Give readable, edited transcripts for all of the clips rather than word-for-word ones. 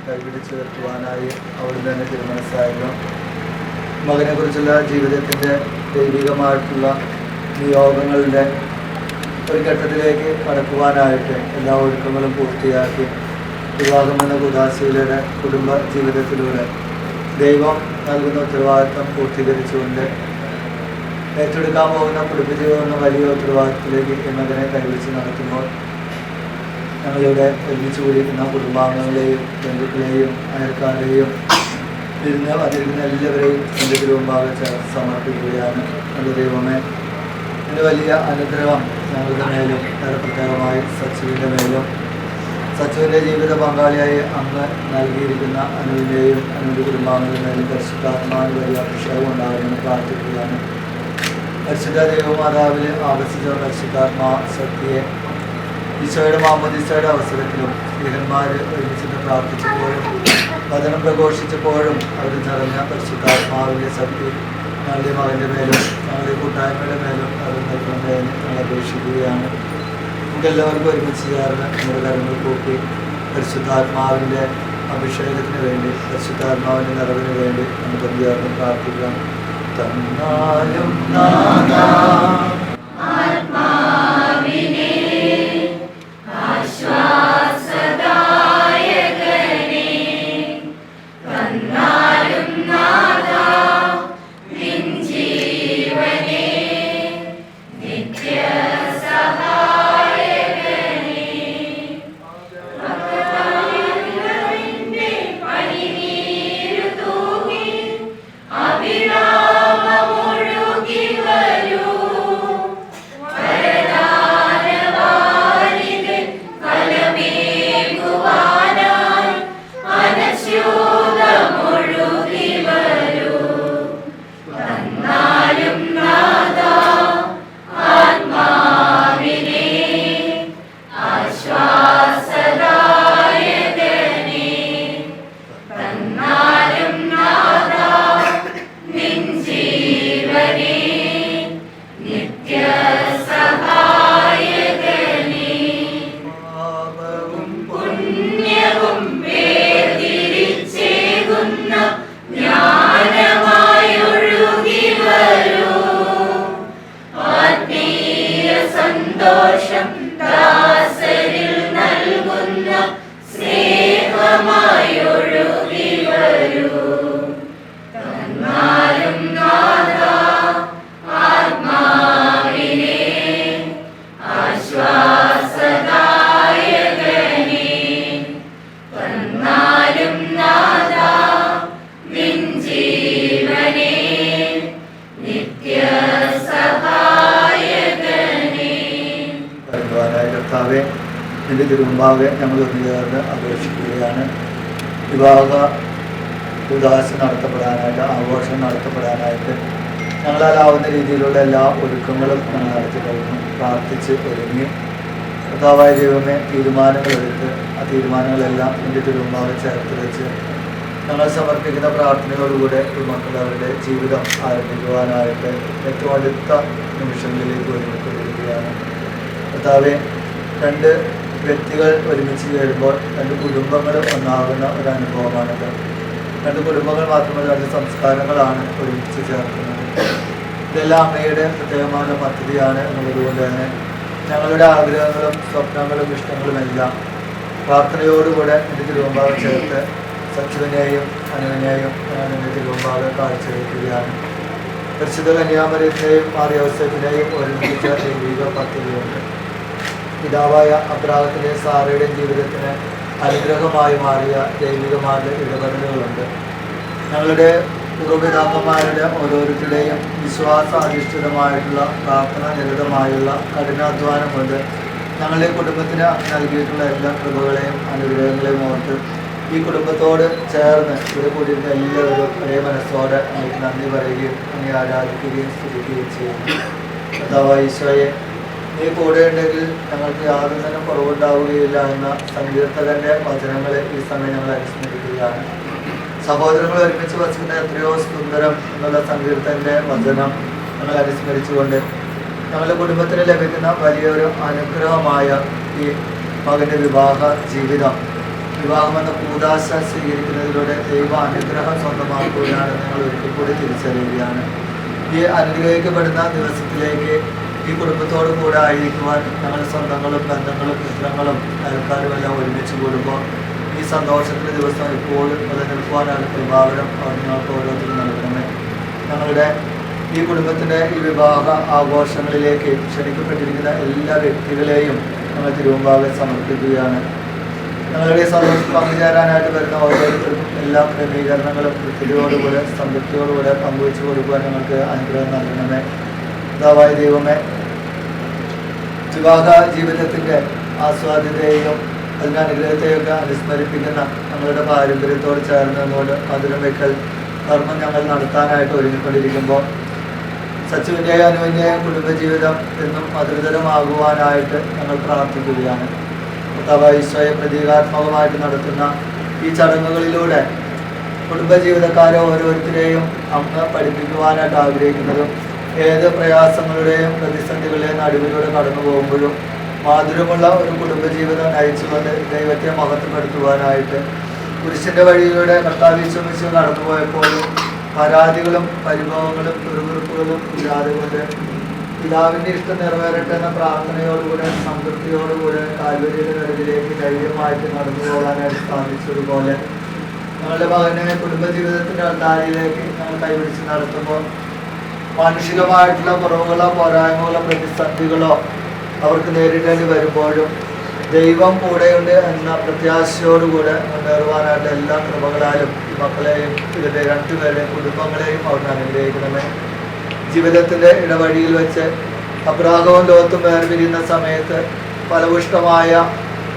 കൈപിടിച്ച് ഉയർത്തുവാനായി അവിടുന്ന് തന്നെ തീരുമാനിച്ചായിരുന്നു. മകനെക്കുറിച്ചുള്ള ജീവിതത്തിൻ്റെ ദൈവികമായിട്ടുള്ള നിയോഗങ്ങളുടെ ഒരു ഘട്ടത്തിലേക്ക് കടക്കുവാനായിട്ട് എല്ലാ ഒരുക്കങ്ങളും പൂർത്തിയാക്കി വിവാഹം എന്ന ഉദാശയിലൂടെ കുടുംബ ജീവിതത്തിലൂടെ ദൈവം നൽകുന്ന ഉത്തരവാദിത്വം പൂർത്തീകരിച്ചുകൊണ്ട് ഏറ്റെടുക്കാൻ പോകുന്ന കുടുംബജീവിതം എന്ന വലിയ ഉത്തരവാദിത്തത്തിലേക്ക് ഈ മകനെ കൈവച്ച് നടത്തുമ്പോൾ ഞങ്ങളിവിടെ ഒരുമിച്ച് കൂടിയിരിക്കുന്ന കുടുംബാംഗങ്ങളെയും ബന്ധുക്കളെയും അയൽക്കാരെയും വന്നിരിക്കുന്ന എല്ലാവരെയും എൻ്റെ തിരുമുമ്പാകെ ചേർത്ത് സമർപ്പിക്കുകയാണ്. എൻ്റെ ദൈവമേ, എൻ്റെ വലിയ അനുഗ്രഹം ഞങ്ങളുടെ മേലും വളരെ പ്രത്യേകമായി സച്ചുവിൻ്റെ മേലും സച്ചുവിൻ്റെ ജീവിത പങ്കാളിയായി അങ്ങ് നൽകിയിരിക്കുന്ന അനുവിൻ്റെയും അനുവിൻ്റെ കുടുംബാംഗങ്ങളുടെ മേലും പരിശുദ്ധാത്മാവിന് വലിയ അഭിഷേകം ഉണ്ടാകുമെന്ന് പ്രാർത്ഥിക്കുകയാണ്. പരിശുദ്ധ ദൈവമാതാവിൽ ആകർഷിച്ച പരിശുദ്ധാത്മാ ശക്തിയെ ഈശോയുടെ മാമോദീസയുടെ അവസരത്തിലും സ്ത്രീഹന്മാർ ഒരുമിച്ചിട്ട് പ്രാർത്ഥിച്ചപ്പോഴും വചനം പ്രഘോഷിച്ചപ്പോഴും അവർ നിറഞ്ഞ പരിശുദ്ധാത്മാവിൻ്റെ ശക്തി ഞങ്ങളുടെ മകൻ്റെ മേലും ഞങ്ങളുടെ കൂട്ടായ്മയുടെ മേലും അത് നൽകുന്നതിന് ഞങ്ങൾ അപേക്ഷിക്കുകയാണ്. നമുക്കെല്ലാവർക്കും ഒരുമിച്ച് ചേർന്ന് നമ്മുടെ കരങ്ങൾ കൂപ്പി പരിശുദ്ധാത്മാവിൻ്റെ അഭിഷേകത്തിന് വേണ്ടി പരിശുദ്ധാത്മാവിൻ്റെ നിറവിന് വേണ്ടി നമുക്ക് ചേർന്ന് പ്രാർത്ഥിക്കാം. തന്നാലും എൻ്റെ തിരുമുമ്പാകെ ഞങ്ങൾ ഒന്നുചേർന്ന് അപേക്ഷിക്കുകയാണ്. വിവാഹ ഉദാശ നടത്തപ്പെടാനായിട്ട് ആഘോഷം നടത്തപ്പെടാനായിട്ട് ഞങ്ങളാലാവുന്ന രീതിയിലുള്ള എല്ലാ ഒരുക്കങ്ങളും ഞങ്ങൾ നടത്തി കഴിഞ്ഞു. പ്രാർത്ഥിച്ച് ഒരുങ്ങി കർത്താവായ ദൈവമേ, തീരുമാനങ്ങളെടുത്ത് ആ തീരുമാനങ്ങളെല്ലാം എൻ്റെ തിരുമുമ്പാകെ ചേർത്ത് വെച്ച് ഞങ്ങൾ സമർപ്പിക്കുന്ന പ്രാർത്ഥനയോടുകൂടെ ഈ മക്കൾ അവരുടെ ജീവിതം ആരംഭിക്കുവാനായിട്ട് ഏറ്റവും അടുത്ത നിമിഷങ്ങളിലേക്ക് ഒരുമിക്കൊണ്ടിരിക്കുകയാണ്. കർത്താവെ, രണ്ട് വ്യക്തികൾ ഒരുമിച്ച് ചേരുമ്പോൾ രണ്ട് കുടുംബങ്ങൾ ഒന്നാകുന്ന ഒരു അനുഭവമാണത്. രണ്ട് കുടുംബങ്ങൾ മാത്രമല്ല, രണ്ട് സംസ്കാരങ്ങളാണ് ഒരുമിച്ച് ചേർക്കുന്നത്. ഇതെല്ലാം അമ്മയുടെ പ്രത്യേകമായ പദ്ധതിയാണ് എന്നുള്ളതുകൊണ്ട് തന്നെ ഞങ്ങളുടെ ആഗ്രഹങ്ങളും സ്വപ്നങ്ങളും ഇഷ്ടങ്ങളുമെല്ലാം പ്രാർത്ഥനയോടുകൂടെ എൻ്റെ തിരുവമ്പാവ് ചേർത്ത് സച്ചുവിനെയും അനുവിനെയും ഞാൻ എൻ്റെ തിരുവമ്പാവ് കാഴ്ചവെക്കുകയാണ്. പരിശുദ്ധ കന്യാമറിയത്തിനെയും മാറിയോസെഫിനെയും ഒരുമിച്ച ദൈവിക പദ്ധതിയുണ്ട്. പിതാവായ അബ്രാഹത്തിൻ്റെയും സാറയുടെയും ജീവിതത്തിന് അനുഗ്രഹമായി മാറിയ ദൈവികമായ ഇടപെടലുകളുണ്ട്. ഞങ്ങളുടെ പൂർവ്വപിതാക്കന്മാരുടെ ഓരോരുത്തരുടെയും വിശ്വാസാധിഷ്ഠിതമായിട്ടുള്ള പ്രാർത്ഥന നിരതമായുള്ള കഠിനാധ്വാനം കൊണ്ട് ഞങ്ങളുടെ കുടുംബത്തിന് നൽകിയിട്ടുള്ള എല്ലാ കൃപകളെയും അനുഗ്രഹങ്ങളെയും ഓർത്ത് ഈ കുടുംബത്തോട് ചേർന്ന് ഇവിടെ കൂടിയിരുന്ന എല്ലാവരും ഒരേ മനസ്സോടെ നമുക്ക് നന്ദി പറയുകയും അങ്ങനെ ആരാധിക്കുകയും സ്തുതിക്കുകയും ചെയ്യുന്നു. കർത്താവായ ഈശോയെ, നീ കൂടെ ഉണ്ടെങ്കിൽ ഞങ്ങൾക്ക് യാതൊരു തന്നെ കുറവുണ്ടാവുകയില്ല എന്ന സങ്കീർത്തകൻ്റെ വചനങ്ങളെ ഈ സമയം ഞങ്ങൾ അനുസ്മരിക്കുകയാണ്. സഹോദരങ്ങൾ ഒരുമിച്ച് വസിക്കുന്ന എത്രയോ സുന്ദരം എന്നുള്ള സങ്കീർത്തൻ്റെ വചനം ഞങ്ങൾ അനുസ്മരിച്ചുകൊണ്ട് ഞങ്ങളുടെ കുടുംബത്തിന് ലഭിക്കുന്ന വലിയൊരു അനുഗ്രഹമായ ഈ മകൻ്റെ വിവാഹ ജീവിതം വിവാഹമെന്ന കൂദാശ സ്വീകരിക്കുന്നതിലൂടെ ദൈവ അനുഗ്രഹം സ്വന്തമാക്കുകയാണ് ഞങ്ങൾ ഒരിക്കൽ കൂടി തിരിച്ചറിയുകയാണ്. ഈ അനുഗ്രഹിക്കപ്പെടുന്ന ദിവസത്തിലേക്ക് ഈ കുടുംബത്തോടു കൂടെ ആയിരിക്കുവാൻ ഞങ്ങൾ സ്വന്തങ്ങളും ബന്ധങ്ങളും മിത്രങ്ങളും അയൽക്കാരും എല്ലാം ഒരുമിച്ച് കൂടുമ്പോൾ ഈ സന്തോഷത്തിൻ്റെ ദിവസം എപ്പോഴും നിലനിൽക്കുവാനാണ് കൃപാവരം അവർ ഞങ്ങൾക്ക് ഓരോരുത്തരും നൽകണമേ. ഞങ്ങളുടെ ഈ കുടുംബത്തിൻ്റെ ഈ വിവാഹ ആഘോഷങ്ങളിലേക്ക് ക്ഷണിക്കപ്പെട്ടിരിക്കുന്ന എല്ലാ വ്യക്തികളെയും ഞങ്ങൾ തിരുവമ്പാകെ സമർപ്പിക്കുകയാണ്. ഞങ്ങളുടെ സന്തോഷം പങ്കുചേരാനായിട്ട് വരുന്ന ഓരോരുത്തർക്കും എല്ലാ ക്രമീകരണങ്ങളും കൃത്യതയോടുകൂടെ സംതൃപ്തിയോടുകൂടെ പങ്കുവെച്ചു കൊടുക്കുവാൻ ഞങ്ങൾക്ക് അനുഗ്രഹം നൽകണമേ. പിതാവായ ദൈവമേ, വിവാഹ ജീവിതത്തിൻ്റെ ആസ്വാദ്യതയെയും അതിൻ്റെ അനുഗ്രഹത്തെയൊക്കെ അനുസ്മരിപ്പിക്കുന്ന ഞങ്ങളുടെ പാരമ്പര്യത്തോട് ചേർന്ന് നമ്മോട് മധുരം വയ്ക്കൽ കർമ്മം ഞങ്ങൾ നടത്താനായിട്ട് ഒരുങ്ങിക്കൊണ്ടിരിക്കുമ്പോൾ സച്ചുവിൻ്റെയും അനുവിൻ്റെയും കുടുംബജീവിതം എന്നും മധുരതരമാകുവാനായിട്ട് ഞങ്ങൾ പ്രാർത്ഥിക്കുകയാണ്. കർത്താവായ ഈശോയെ പ്രതീകാത്മകമായിട്ട് നടത്തുന്ന ഈ ചടങ്ങുകളിലൂടെ കുടുംബജീവിതക്കാരെ ഓരോരുത്തരെയും അങ്ങ് പഠിപ്പിക്കുവാനായിട്ട് ആഗ്രഹിക്കുന്നതും ഏത് പ്രയാസങ്ങളുടെയും പ്രതിസന്ധികളുടെയും നടുവിലൂടെ കടന്നു പോകുമ്പോഴും മാധുര്യമുള്ള ഒരു കുടുംബജീവിതം നയിച്ചുകൊണ്ട് ദൈവത്തെ മഹത്വപ്പെടുത്തുവാനായിട്ട് പുരുഷൻ്റെ വഴിയിലൂടെ കർത്താവ് ഈശോ കടന്നുപോയപ്പോഴും പരാതികളും പരിഭവങ്ങളും കുറുകുറുപ്പുകളും ഇല്ലാതെ കൊണ്ട് പിതാവിൻ്റെ ഇഷ്ടം നിറവേറട്ടെ എന്ന പ്രാർത്ഥനയോടുകൂടെ സംതൃപ്തിയോടുകൂടെ കാൽവരിയുടെ കരുതിലേക്ക് ധൈര്യമായിട്ട് നടന്നു പോകാനായിട്ട് സാധിച്ചതുപോലെ ഞങ്ങളുടെ മകനെ കുടുംബജീവിതത്തിൻ്റെ അൾത്താരയിലേക്ക് ഞങ്ങൾ കൈപിടിച്ച് നടത്തുമ്പോൾ മാനുഷികമായിട്ടുള്ള കുറവുകളോ പോരായ്മകളോ പ്രതിസന്ധികളോ അവർക്ക് നേരിടേണ്ടി വരുമ്പോഴും ദൈവം കൂടെയുണ്ട് എന്ന പ്രത്യാശയോടുകൂടെ മുന്നേറുവാനായിട്ട് എല്ലാ കൃപകളാലും ഈ മക്കളെയും ഇവരുടെ രണ്ടുപേരുടെയും കുടുംബങ്ങളെയും അവർക്ക് അനുഗ്രഹിക്കണമേ. ജീവിതത്തിൻ്റെ ഇടവഴിയിൽ വെച്ച് അബ്രാഹവും ലോത്തും വേർപിരിയുന്ന സമയത്ത് ഫലപുഷ്ടമായ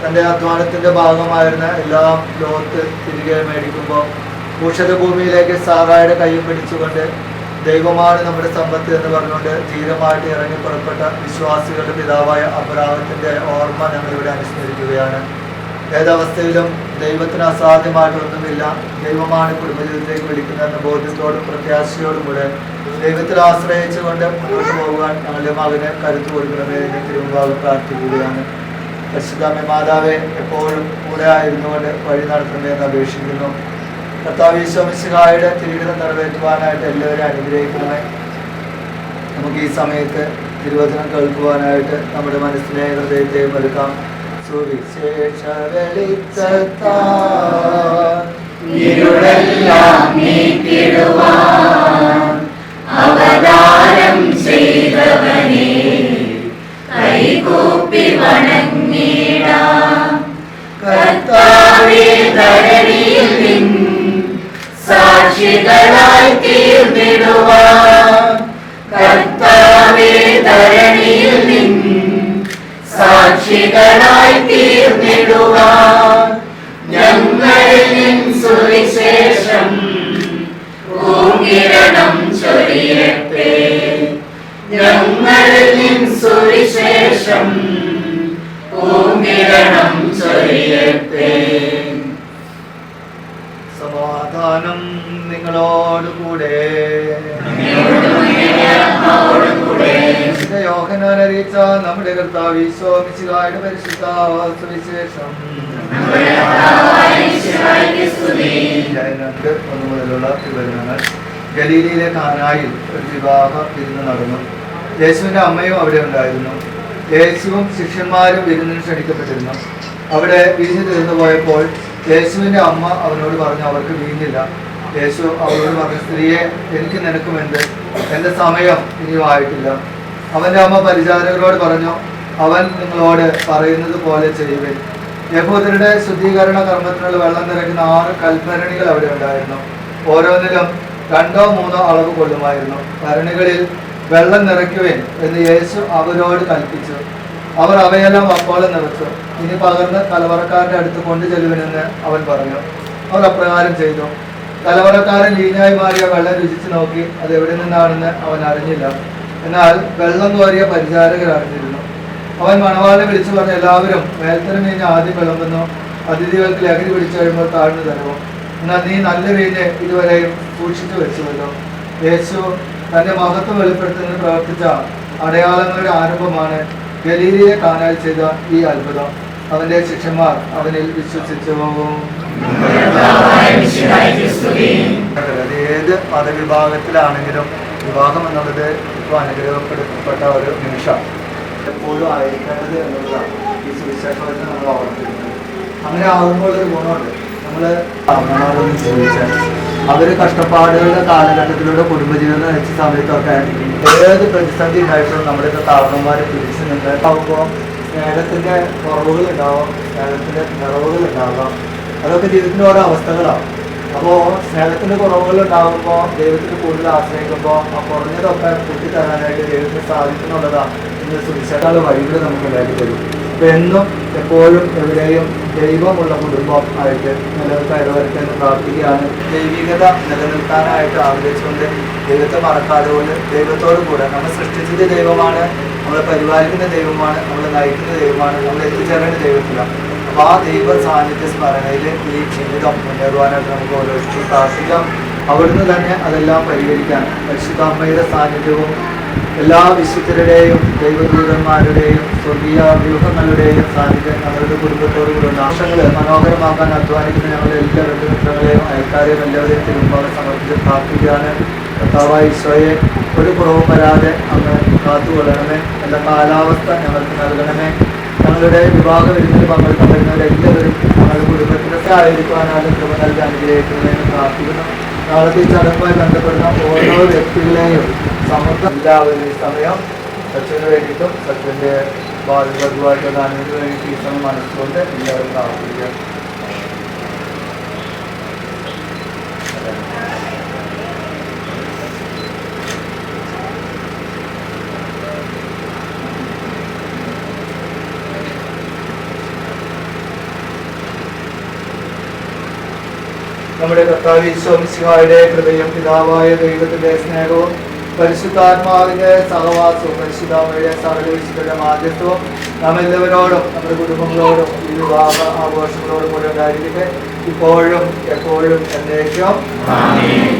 തൻ്റെ അധ്വാനത്തിൻ്റെ ഭാഗമായിരുന്ന എല്ലാം ലോത്ത് തിരികെ മേടിക്കുമ്പോൾ ഭൂഷത ഭൂമിയിലേക്ക് സാറായുടെ കൈയും പിടിച്ചുകൊണ്ട് ദൈവമാണ് നമ്മുടെ സമ്പത്ത് എന്ന് പറഞ്ഞുകൊണ്ട് ധീരമായിട്ട് ഇറങ്ങി പുറപ്പെട്ട വിശ്വാസികളുടെ പിതാവായ അബ്രാഹത്തിൻ്റെ ഓർമ്മ ഞങ്ങളിവിടെ അനുസ്മരിക്കുകയാണ്. ഏതവസ്ഥയിലും ദൈവത്തിന് അസാധ്യമായിട്ടൊന്നുമില്ല, ദൈവമാണ് കുടുംബജീവിതത്തിലേക്ക് വിളിക്കുന്നതെന്ന ബോധ്യത്തോടും പ്രത്യാശയോടും കൂടെ ദൈവത്തിൽ ആശ്രയിച്ചുകൊണ്ട് മുന്നോട്ട് പോകുവാൻ ഞങ്ങളുടെ മകന് കരുത്തു കൊടുക്കണമേ എന്ന് തിരുമുമ്പാകെ പ്രാർത്ഥിക്കുകയാണ്. പരിശുദ്ധാമ്മ മാതാവെ എപ്പോഴും കൂടെ ആയിരുന്നുകൊണ്ട് വഴി നടത്തണമേ എന്ന് അപേക്ഷിക്കുന്നു. കർത്താവ് ഈശോ മിശിഹായുടെ തിരുവിധം നിറവേറ്റുവാനായിട്ട് എല്ലാവരും അനുഗ്രഹിക്കണമേ. നമുക്ക് ഈ സമയത്ത് തിരുവചനം കേൾക്കുവാനായിട്ട് നമ്മുടെ മനസ്സിനെ ഹൃദയത്തെയും ഒരുക്കാം. സുവിശേഷ അവതാരം ചെയ്തവനെ കൈകൂപ്പി വണങ്ങിടാം. കർത്താവേ, ധരണിയിൽ നിൻ സാക്ഷികളായി തീർന്നിടുവാൻ. കർത്താവേ, ധരണിയിൽ നിൻ സാക്ഷികളായി തീർന്നിടുവാൻ. ഞങ്ങളിൽ നിൻ സുവിശേഷം ഭൂകിരണം ചൊരിയട്ടെ. ഞങ്ങളിൽ നിൻ സുവിശേഷം ഭൂകിരണം ചൊരിയട്ടെ. സമാധാനം നിങ്ങളോടുകൂടെ. യോഹന്നാൻ അറിയിച്ച നമ്മുടെ കർത്താവ് ഈശോ മിശിഹായുടെ പരിശുദ്ധ സുവിശേഷം 2:1 മുതലുള്ള വിവരണങ്ങൾ. ഗലീലയിലെ കാനായിൽ ഒരു വിവാഹ വിരുന്ന് നടന്നു. യേശുവിൻ്റെ അമ്മയും അവിടെ ഉണ്ടായിരുന്നു. യേശുവും ശിഷ്യന്മാരും വിരുന്നിന് ക്ഷണിക്കപ്പെട്ടിരുന്നു. അവിടെ വീഞ്ഞ് തീർന്നു പോയപ്പോൾ യേശുവിൻ്റെ അമ്മ അവനോട് പറഞ്ഞു, അവർക്ക് വീഞ്ഞില്ല. യേശു അവരോട് പറഞ്ഞു, സ്ത്രീയെ, എനിക്ക് നിനക്കുമെന്ത്? എൻ്റെ സമയം ഇനിയും ആയിട്ടില്ല. അവൻ്റെ അമ്മ പരിചാരകരോട് പറഞ്ഞു, അവൻ നിങ്ങളോട് പറയുന്നത് പോലെ ചെയ്യുവിൻ. യഹൂദരുടെ ശുദ്ധീകരണ കർമ്മത്തിനുള്ള വെള്ളം നിറയ്ക്കുന്ന 6 കൽഭരണികൾ അവിടെ ഉണ്ടായിരുന്നു. ഓരോന്നിലും 2-3 അളവ് കൊള്ളുമായിരുന്നു. ഭരണികളിൽ വെള്ളം നിറയ്ക്കുവിൻ എന്ന് യേശു അവരോട് കൽപ്പിച്ചു. അവർ അവയെല്ലാം അപ്പോളം നിറച്ചു. ഇനി പകർന്ന് കലവറക്കാരൻ്റെ അടുത്ത് കൊണ്ടു ചെല്ലുവിനെന്ന് അവൻ പറഞ്ഞു. അവർ അപ്രകാരം ചെയ്തു. കലവറക്കാരൻ വീഞ്ഞായി മാറിയ വെള്ളം രുചിച്ചു നോക്കി. അത് എവിടെ നിന്നാണെന്ന് അവൻ അറിഞ്ഞില്ല. എന്നാൽ വെള്ളം കോരിയ പരിചാരകർ അറിഞ്ഞിരുന്നു. അവൻ മണവാളിനെ വിളിച്ചു പറഞ്ഞ, എല്ലാവരും മേൽത്തരം വീഞ്ഞ് ആദ്യം വിളമ്പുന്നു, അതിഥികൾക്ക് ലഹരി പിടിച്ചു കഴിയുമ്പോൾ താഴ്ന്നു തരുമോ? എന്നാൽ നീ നല്ല വീഞ്ഞ് ഇതുവരെയും സൂക്ഷിച്ചു വെച്ചുവല്ലോ. യേശു തൻ്റെ മഹത്വം വെളിപ്പെടുത്തുന്നതിന് പ്രവർത്തിച്ച അടയാളങ്ങളുടെ ആരംഭമാണ് ഗലീലയിലെ കാനായിൽ ചെയ്ത ഈ അത്ഭുതം. അവന്റെ ശിഷ്യന്മാർ അവനിൽ വിശ്വസിച്ചു. അത് ഏത് മതവിഭാഗത്തിലാണെങ്കിലും വിവാഹം എന്നുള്ളത് ഇപ്പോൾ അനുഗ്രഹപ്പെടുത്തപ്പെട്ട ഒരു നിമിഷം എപ്പോഴും ആയിരിക്കേണ്ടത് എന്നുള്ളതാണ് ഈ സുവിശേഷത്തിൽ നമ്മൾ ഓർമ്മിക്കുന്നത്. അങ്ങനെ ആകുമ്പോൾ ഒരു ഗുണമുണ്ട്. നമ്മൾ അമ്മമാരൊന്നും ചോദിച്ചാൽ അവർ കഷ്ടപ്പാടുകളുടെ കാലഘട്ടത്തിലൂടെ കുടുംബജീവിതം നയിച്ച സമയത്തൊക്കെ ഏത് പ്രതിസന്ധി ഉണ്ടായിട്ടും നമ്മുടെയൊക്കെ കാരണന്മാരെ പിടിച്ചു നിന്നിട്ടാകുമ്പോൾ സ്നേഹത്തിൻ്റെ കുറവുകളുണ്ടാവാം, സ്നേഹത്തിൻ്റെ നിറവുകൾ ഉണ്ടാകാം. അതൊക്കെ ജീവിതത്തിൻ്റെ ഓരോ അവസ്ഥകളാണ്. അപ്പോൾ സ്നേഹത്തിൻ്റെ കുറവുകൾ ഉണ്ടാകുമ്പോൾ ദൈവത്തിന് കൂടുതൽ ആശ്രയിക്കുമ്പോൾ ആ കുറഞ്ഞതൊക്കെ കൂട്ടിത്തരാനായിട്ട് ദൈവത്തിന് സാധിക്കുന്നുള്ളതാണ് ഇന്ന് സുവിശേഷ വഴികൾ നമുക്ക് ഉണ്ടാക്കി തരും. അപ്പോൾ എന്നും എപ്പോഴും എവിടെയും ദൈവമുള്ള കുടുംബം ആയിട്ട് നിലനിൽക്കാൻ ഇടവരട്ടെ എന്ന് പ്രാർത്ഥിക്കുകയാണ്. ദൈവികത നിലനിൽക്കാനായിട്ട് ആഗ്രഹിച്ചുകൊണ്ട് ദൈവത്തെ മറക്കാതെ കൊണ്ട് ദൈവത്തോട് കൂടെ നമ്മൾ സൃഷ്ടിച്ചത് ദൈവമാണ്, നമ്മളെ പരിപാലിക്കുന്ന ദൈവമാണ്, നമ്മളെ നയിക്കുന്ന ദൈവമാണ്, നമ്മൾ എത്തിച്ചേരേണ്ട ദൈവത്തിലാണ്. അപ്പോൾ ആ ദൈവ സാന്നിധ്യ സ്മരണയിൽ ഈ ജീവിതം മുന്നേറുവാനായിട്ട് നമുക്ക് ഓരോരുത്തരും പ്രാർത്ഥിക്കാം. അവിടുന്ന് തന്നെ അതെല്ലാം പരിഹരിക്കാൻ പരിശുദ്ധ അമ്മയുടെ സാന്നിധ്യവും എല്ലാ വിശുദ്ധരുടെയും ദൈവദൂതന്മാരുടെയും സ്വർഗീയ വ്യൂഹങ്ങളുടെയും സാന്നിധ്യം ഞങ്ങളുടെ കുടുംബത്തോടുകൂടെ ആശങ്ങൾ മനോഹരമാക്കാൻ അധ്വാനിക്കുന്ന ഞങ്ങളുടെ എല്ലാ ബന്ധുമിത്രങ്ങളെയും അയൽക്കാരെയും എല്ലാവരെയും തിരുമുമ്പാകെ സമർപ്പിച്ച് പ്രാർത്ഥിക്കുകയാണ്. കർത്താവായ ഈശോയെ ഒരു കുറവും വരാതെ അങ്ങ് കാത്തുകൊള്ളണമേ. നല്ല കാലാവസ്ഥ ഞങ്ങൾക്ക് നൽകണമേ. ഞങ്ങളുടെ വിവാഹ വിരുന്നിൽ പങ്കെടുക്കാൻ വരുന്നവരെല്ലാവരും ഞങ്ങളുടെ കുടുംബത്തിലൊക്കെ ആയിരിക്കുവാനാലും കൃപ നൽകി അനുഗ്രഹിക്കുന്നതിന് പ്രാർത്ഥിക്കുന്നു. നാളത്തെ ചടങ്ങുമായി ബന്ധപ്പെടുന്ന ഓരോ വ്യക്തികളെയും സമർത്ഥം എല്ലാവരും ഈ സമയം സച്ചിന് വേണ്ടിയിട്ടും സച്ചിൻ്റെ ബാധ്യതമായിട്ടുള്ള അനുവിന് വേണ്ടിയിട്ട് ഈ സമയം മനസ്സുകൊണ്ട് എല്ലാവരും പ്രാർത്ഥിക്കുക. നമ്മുടെ കർത്താവ് ഈശോ മിശിഹായുടെ കൃപയും പിതാവായ ദൈവത്തിന്റെ സ്നേഹവും പരിശുദ്ധാത്മാവിന്റെ സഹവാസവും പരിശുദ്ധാത്മയുടെ സകല വിശുദ്ധരുടെ മാധ്യസ്ഥവും നാം എല്ലാവരോടും നമ്മുടെ കുടുംബങ്ങളോടും ഈ വിവാഹ ആഘോഷങ്ങളോടും കൂടെ ഉണ്ടായിരിക്കട്ടെ, ഇപ്പോഴും എപ്പോഴും എന്നേക്കും. ആമേൻ.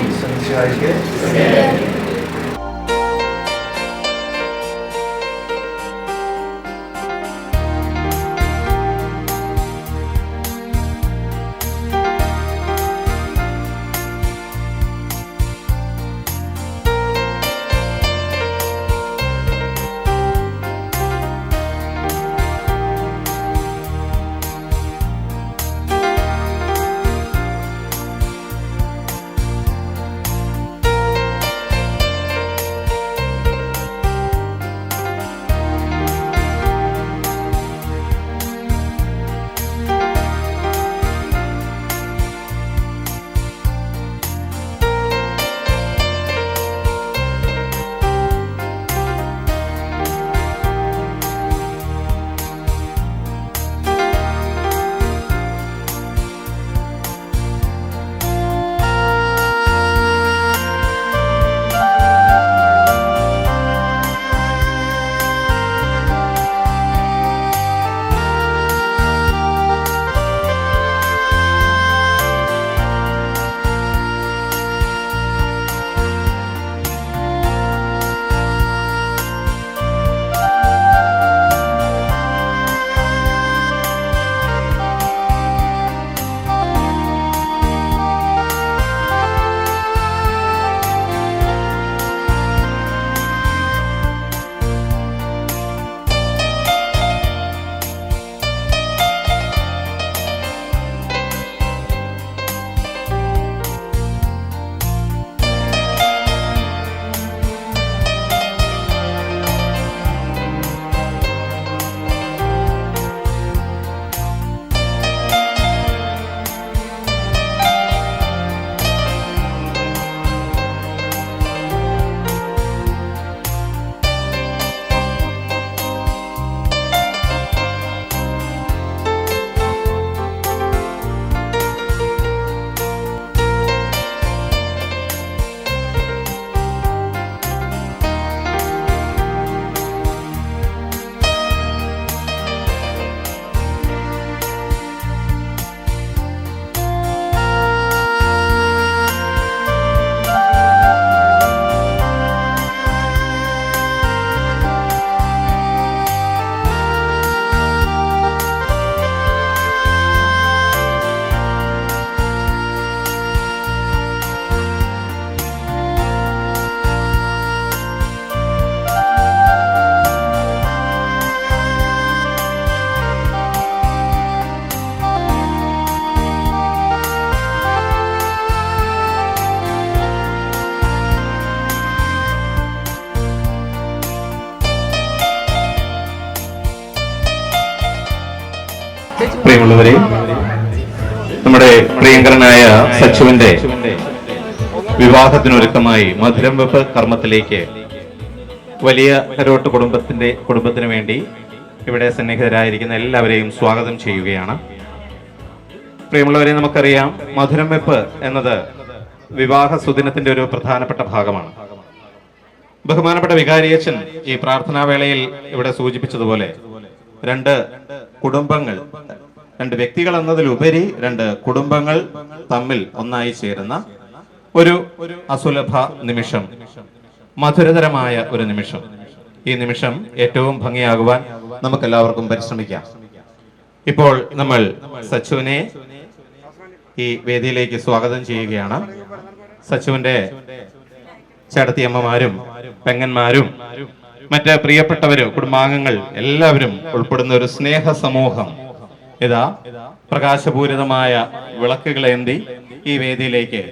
പ്രിയമുള്ളവരെ, നമ്മുടെ പ്രിയങ്കരനായ സച്ചുവിന്റെ വിവാഹത്തിനൊരുക്കമായി മധുരം വെപ്പ് കർമ്മത്തിലേക്ക് വലിയ കരോട്ട് കുടുംബത്തിന് വേണ്ടി ഇവിടെ സന്നിഹിതരായിരിക്കുന്ന എല്ലാവരെയും സ്വാഗതം ചെയ്യുകയാണ്. പ്രിയമുള്ളവരെ, നമുക്കറിയാം മധുരം വെപ്പ് എന്നത് വിവാഹ സുദിനത്തിന്റെ ഒരു പ്രധാനപ്പെട്ട ഭാഗമാണ്. ബഹുമാനപ്പെട്ട വികാരിയച്ഛൻ ഈ പ്രാർത്ഥനാവേളയിൽ ഇവിടെ സൂചിപ്പിച്ചതുപോലെ രണ്ട് കുടുംബങ്ങൾ, രണ്ട് വ്യക്തികൾ എന്നതിലുപരി രണ്ട് കുടുംബങ്ങൾ തമ്മിൽ ഒന്നായി ചേരുന്ന ഒരു അസുലഭ നിമിഷം, മധുരതരമായ ഒരു നിമിഷം. ഈ നിമിഷം ഏറ്റവും ഭംഗിയാകുവാൻ നമുക്കെല്ലാവർക്കും പരിശ്രമിക്കാം. ഇപ്പോൾ നമ്മൾ സച്ചുവിനെ ഈ വേദിയിലേക്ക് സ്വാഗതം ചെയ്യുകയാണ്. സച്ചുവിന്റെ ചേട്ടത്തിയമ്മമാരും പെങ്ങന്മാരും മറ്റ് പ്രിയപ്പെട്ടവരും കുടുംബാംഗങ്ങൾ എല്ലാവരും ഉൾപ്പെടുന്ന ഒരു സ്നേഹ സമൂഹം ഇതാ പ്രകാശപൂരിതമായ വിളക്കുകളേന്തി ഈ വേദിയിലേക്ക്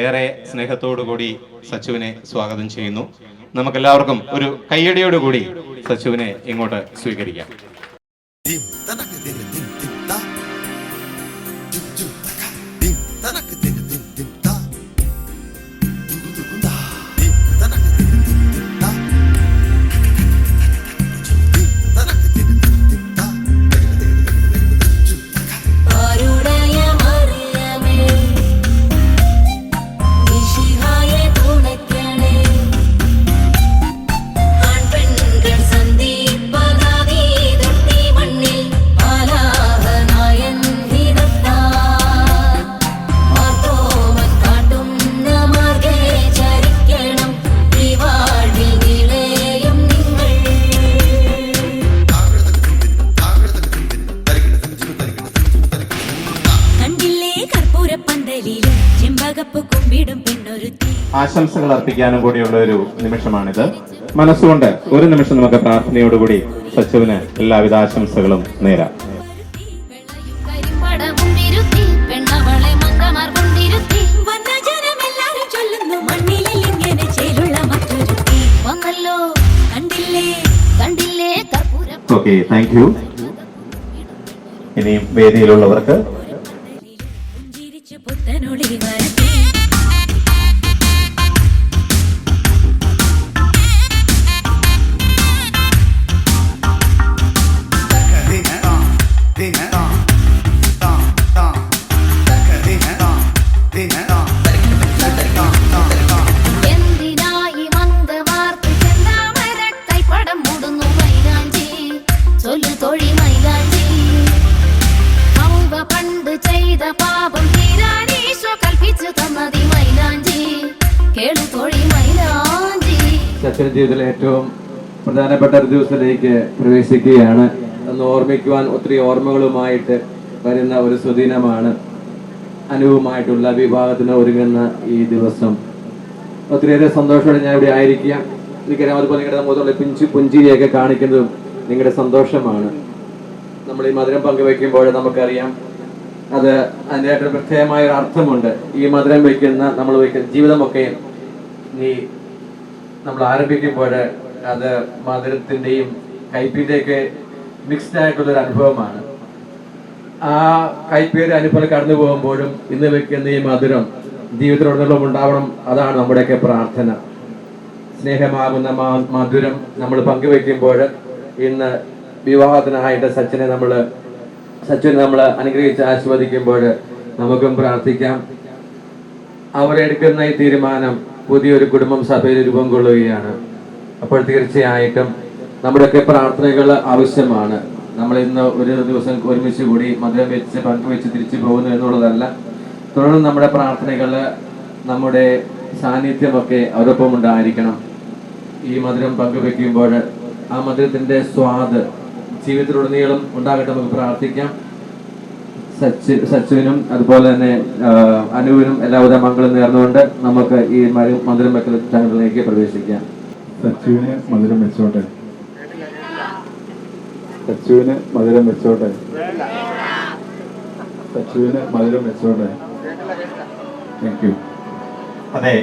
ഏറെ സ്നേഹത്തോടുകൂടി സച്ചുവിനെ സ്വാഗതം ചെയ്യുന്നു. നമുക്കെല്ലാവർക്കും ഒരു കയ്യടിയോടുകൂടി സച്ചുവിനെ ഇങ്ങോട്ട് സ്വീകരിക്കാം. ആശംസകൾ അർപ്പിക്കാനും കൂടിയുള്ള ഒരു നിമിഷമാണിത്. മനസ്സുകൊണ്ട് ഒരു നിമിഷം നമുക്ക് പ്രാർത്ഥനയോടുകൂടി സച്ചുവിന് എല്ലാവിധ ആശംസകളും നേരാം. Okay, thank you. ഇനിയും വേദിയിലുള്ളവർക്ക് സച്ചിന്റെ ജീവിതത്തിലെ ഏറ്റവും പ്രധാനപ്പെട്ട ഒരു ദിവസത്തിലേക്ക് പ്രവേശിക്കുകയാണ്. അന്ന് ഓർമ്മിക്കുവാൻ ഒത്തിരി ഓർമ്മകളുമായിട്ട് വരുന്ന ഒരു സുദിനമാണ്. അനുവുമായിട്ടുള്ള വിവാഹത്തിന് ഒരുങ്ങുന്ന ഈ ദിവസം ഒത്തിരിയേറെ സന്തോഷത്തോടെ ഞാൻ ഇവിടെ ആയിരിക്കുക. എനിക്കറിയാം, അതുപോലെ നിങ്ങളുടെ മുഖത്തുള്ള പുഞ്ചിരിയൊക്കെ കാണിക്കുന്നതും നിങ്ങളുടെ സന്തോഷമാണ്. നമ്മൾ ഈ മധുരം പങ്കുവെക്കുമ്പോൾ നമുക്കറിയാം അത് അതിൻ്റെതായിട്ടൊരു പ്രത്യേകമായ ഒരു അർത്ഥമുണ്ട്. ഈ മധുരം വയ്ക്കുന്ന നമ്മൾ വയ്ക്കുന്ന ജീവിതമൊക്കെ നമ്മൾ ആരംഭിക്കുമ്പോൾ അത് മധുരത്തിൻ്റെയും കയ്പിൻ്റെയൊക്കെ മിക്സ്ഡ് ആയിട്ടുള്ളൊരു അനുഭവമാണ്. ആ കയ്പേറിയ അനുഭവം കടന്നു പോകുമ്പോഴും ഇന്ന് വെക്കുന്ന ഈ മധുരം ജീവിതത്തിലുടനീളം ഉണ്ടാവണം. അതാണ് നമ്മുടെയൊക്കെ പ്രാർത്ഥന. സ്നേഹമാകുന്ന മധുരം നമ്മൾ പങ്കുവെക്കുമ്പോൾ ഇന്ന് വിവാഹത്തിനായിട്ട് സച്ചിനെ നമ്മൾ അനുഗ്രഹിച്ച് ആസ്വദിക്കുമ്പോൾ നമുക്കും പ്രാർത്ഥിക്കാം. അവരെടുക്കുന്ന ഈ തീരുമാനം പുതിയൊരു കുടുംബം സഭയിൽ രൂപം കൊള്ളുകയാണ്. അപ്പോൾ തീർച്ചയായിട്ടും നമ്മുടെയൊക്കെ പ്രാർത്ഥനകൾ ആവശ്യമാണ്. നമ്മൾ ഇന്ന് ഒരു ദിവസം ഒരുമിച്ച് കൂടി മധുരം വെച്ച് പങ്കുവെച്ച് തിരിച്ചു പോകുന്നു എന്നുള്ളതല്ല. തുടർന്ന് നമ്മുടെ പ്രാർത്ഥനകൾ, നമ്മുടെ സാന്നിധ്യമൊക്കെ അവരൊപ്പം ഉണ്ടായിരിക്കണം. ഈ മധുരം പങ്കുവെക്കുമ്പോൾ ആ മധുരത്തിൻ്റെ സ്വാദ് ജീവിതത്തിലുടനീളം ഉണ്ടാകട്ടെ. നമുക്ക് പ്രാർത്ഥിക്കാം. സച്ചുവിനും അതുപോലെ തന്നെ അനുവിനും എല്ലാവിധ മംഗളം നേർന്നുകൊണ്ട് നമുക്ക് ഈ മധുരം വെക്കൽ ചടങ്ങിലേക്ക് പ്രവേശിക്കാം. സച്ചുവിന് മധുരം വെച്ചോട്ടെ. സച്ചുവിന് മധുരം വെച്ചോട്ടെ. സച്ചുവിന് മധുരം വെച്ചോട്ടെ. Thank you. അതെ,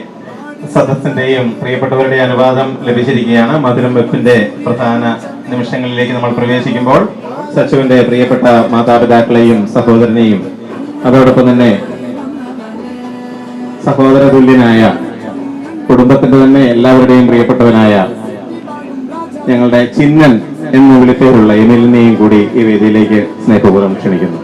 സദസ്സിന്റെയും പ്രിയപ്പെട്ടവരുടെ അനുവാദം ലഭിച്ചിരിക്കുകയാണ്. മധുരം വെപ്പിന്റെ പ്രധാന നിമിഷങ്ങളിലേക്ക് നമ്മൾ പ്രവേശിക്കുമ്പോൾ സച്ചുവിന്റെ പ്രിയപ്പെട്ട മാതാപിതാക്കളെയും സഹോദരനെയും അതോടൊപ്പം തന്നെ സഹോദര തുല്യനായ കുടുംബത്തിന്റെ തന്നെ എല്ലാവരുടെയും പ്രിയപ്പെട്ടവനായ ഞങ്ങളുടെ ചിന്നൻ എന്ന് വിളിപ്പേരുള്ള എമിലിനെയും കൂടി ഈ വേദിയിലേക്ക് സ്നേഹപൂർവ്വം ക്ഷണിക്കുന്നു.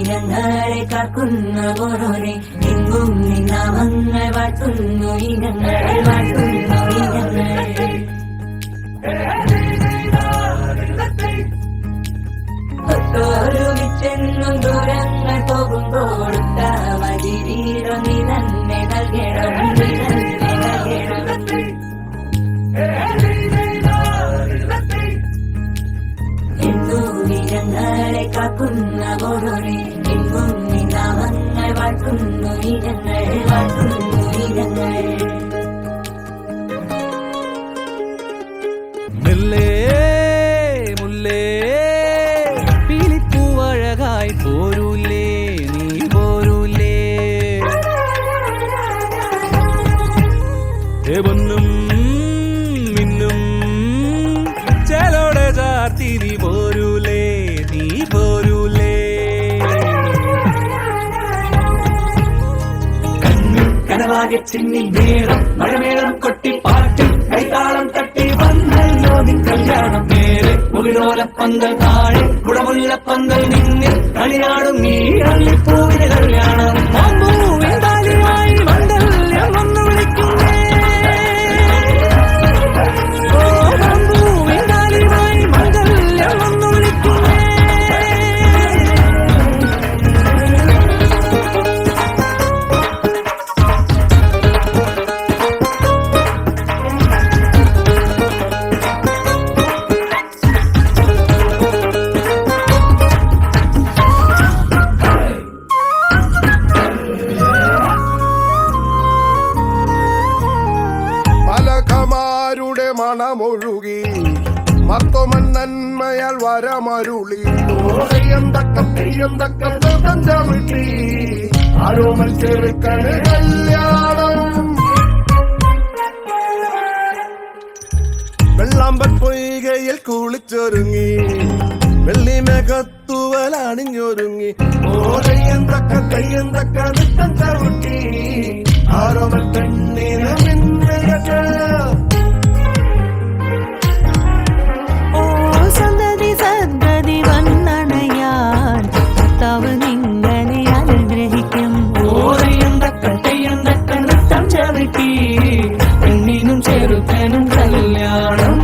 ഞങ്ങളെ കാക്കുന്ന ഓരോരെ എങ്ങും നിന്നാമങ്ങൾ വാഴ്ത്തുന്നു ഇനങ്ങളെ വാഴ്ത്തുന്നു ഇനങ്ങൾ ഒത്തോരുമിച്ചെന്നും ദൂരങ്ങൾ പോകുമ്പോൾ വജിരീരോ നീ തന്നെ നൽകണം നീ തന്നെ നൽകണം ഞങ്ങളെ കാക്കുന്ന ഓരോരെ എങ്ങും നാമങ്ങൾ വാഴ്ത്തുന്നു ഇനങ്ങൾ വാഴ്ത്തുന്നു ഇനങ്ങൾ മുല്ലേ പീലിപ്പൂവഴകായി പോരൂലേ നീ പോരൂലേ പൊന്നും മിന്നും ചേലോടെ ചാർത്തി നീ പോരൂലേ നീ പോരൂലേ കനവാകെ ചിന്നി മേളം മഴമേളം കൊട്ടി പാട്ടി കൈതാളം തട്ടി വന്നല്ലോ നിൻ കല്യാണം നേരെ മുകിലോലപ്പന്തൽ താഴെ കുടമുല്ലപ്പന്തൽ നിന്നിൽ കളിയാടും നീ അള്ളിപ്പൂവിന് കല്യാണം താലിയായി മണ്ഡലം വന്നു വിളിക്കുന്നേ താലിയായി മണ്ഡലം വന്നു വിളിക്കുന്നേ മണമൊഴുകി മർത്തോമൻ നന്മയാൽ വരമരുളി തെയ്യം തക്കം തഞ്ചമിട്ടി ആരോമൽ ചെറുക്കന് കല്യാണം വെള്ളാമ്പൻ പൊയ്കയിൽ കുളിച്ചൊരുങ്ങി വെള്ളിമേഘത്തുവലണിഞ്ഞൊരുങ്ങി തെയ്യം തക്ക നൃത്തം ചവിട്ടി ആരോമൽ പെണ്ണിന് മിന്നഴക സന്തതി സദ്ഗതി വന്നണയാൻ തവനിങ്ങനെ അനുഗ്രഹിക്കും ഓരയന്തക്ക നൃത്തം ചവിട്ടി പെണ്ണിനും ചെറുക്കനും കല്യാണം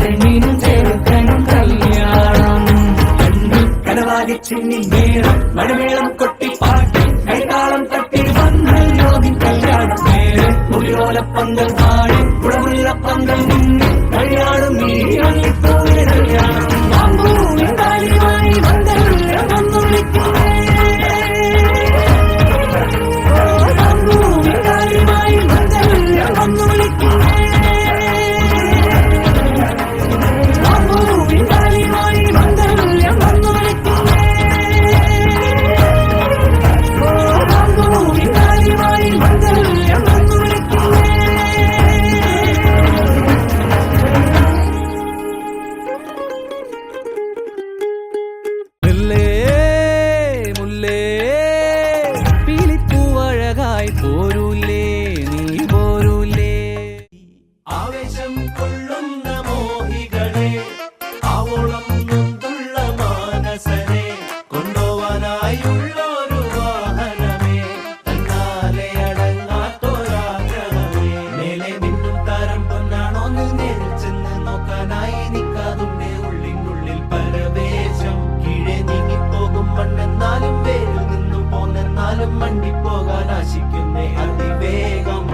പെണ്ണിനും ചെറുക്കനും കല്യാണം കനവാകി ചിന്നി മേളം മഴമേളം കൊട്ടി പാട്ടി കൈതാളം തട്ടി വന്നല്ലോ നിൻ കല്യാണം നേരെ മുകിലോലപ്പന്തൽ താഴെ കുടമുല്ലപ്പന്തൽ നിന്നിൽ കളിയാടും നീ അള്ളിപ്പൂവിന് കല്യാണം താലിയായി മണ്ഡലം വന്നു വിളിക്കുന്നേ താലിയായി മണ്ഡലം വന്നു വിളിക്കുന്നേ താലിയായി മണ്ഡലം വന്നു വിളിക്കുന്നേ താലിയായി മണ്ഡലം വന്നു വിളിക്കുന്നേ മുല്ലേ പീലിപ്പൂവഴകായി പോരൂലേ നീ പോരൂലേ ആവേശം കൊള്ളുന്ന മോഹികളെ ആവോളം നൊന്തുള്ള മാനസനെ കൊണ്ടുപോവാനായുള്ളൊരു വാഹനമേ തന്നാലെ അടങ്ങാത്തൊരാഗ്രഹമേ മേലെ മിന്നും താരം പൊന്നാണോ നേരിൽ ചെന്ന് നോക്കാനായി നിൽക്കാതുണ്ടേ ഉള്ളിനുള്ളിൽ പരവേശം കീഴെ നീങ്ങിപ്പോകും മണ്ണെന്നാലും വേരിൽ നിന്നും പോന്നെന്നാലും മണ്ടിപ്പോകാൻ ആശിക്കുന്നേ അതിവേഗം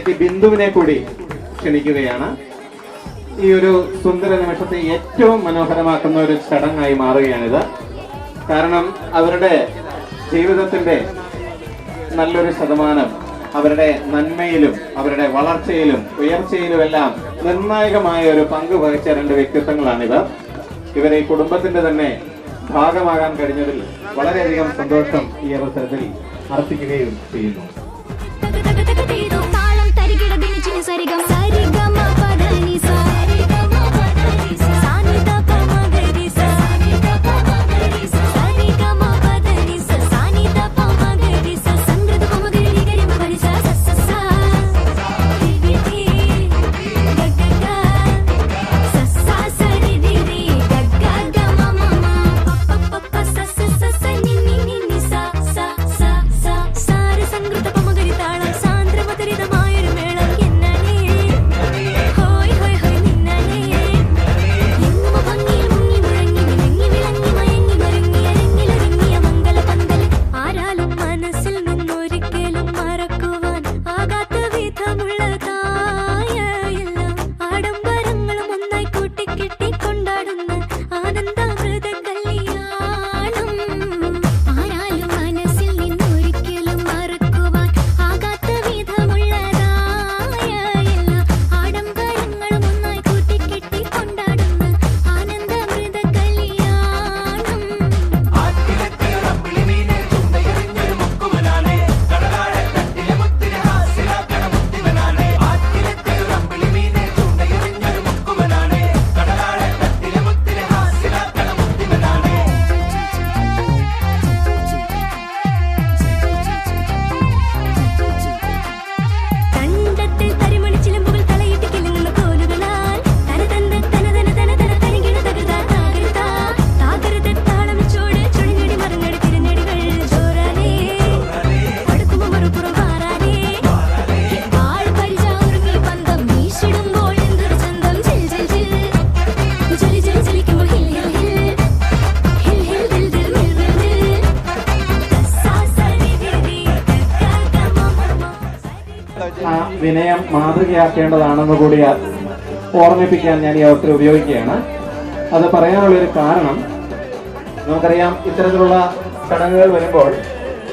അനിയത്തി ബിന്ദുവിനെ കൂടി ക്ഷണിക്കുകയാണ്. ഈ ഒരു സുന്ദര നിമിഷത്തെ ഏറ്റവും മനോഹരമാക്കുന്ന ഒരു ചടങ്ങായി മാറുകയാണിത്. കാരണം അവരുടെ ജീവിതത്തിന്റെ നല്ലൊരു ശതമാനം അവരുടെ നന്മയിലും അവരുടെ വളർച്ചയിലും ഉയർച്ചയിലുമെല്ലാം നിർണായകമായ ഒരു പങ്ക് വഹിച്ച രണ്ട് വ്യക്തിത്വങ്ങളാണിത്. ഇവരെ ഈ കുടുംബത്തിന്റെ തന്നെ ഭാഗമാകാൻ കഴിഞ്ഞതിൽ വളരെയധികം സന്തോഷം ഈ അവസരത്തിൽ അർപ്പിക്കുകയും ചെയ്യുന്നു. വിനയം മാതൃകയാക്കേണ്ടതാണെന്ന് കൂടി ഓർമ്മിപ്പിക്കാൻ ഞാൻ ഈ അവസരം ഉപയോഗിക്കുകയാണ്. അത് പറയാനുള്ളൊരു കാരണം, നമുക്കറിയാം ഇത്തരത്തിലുള്ള ചടങ്ങുകൾ വരുമ്പോൾ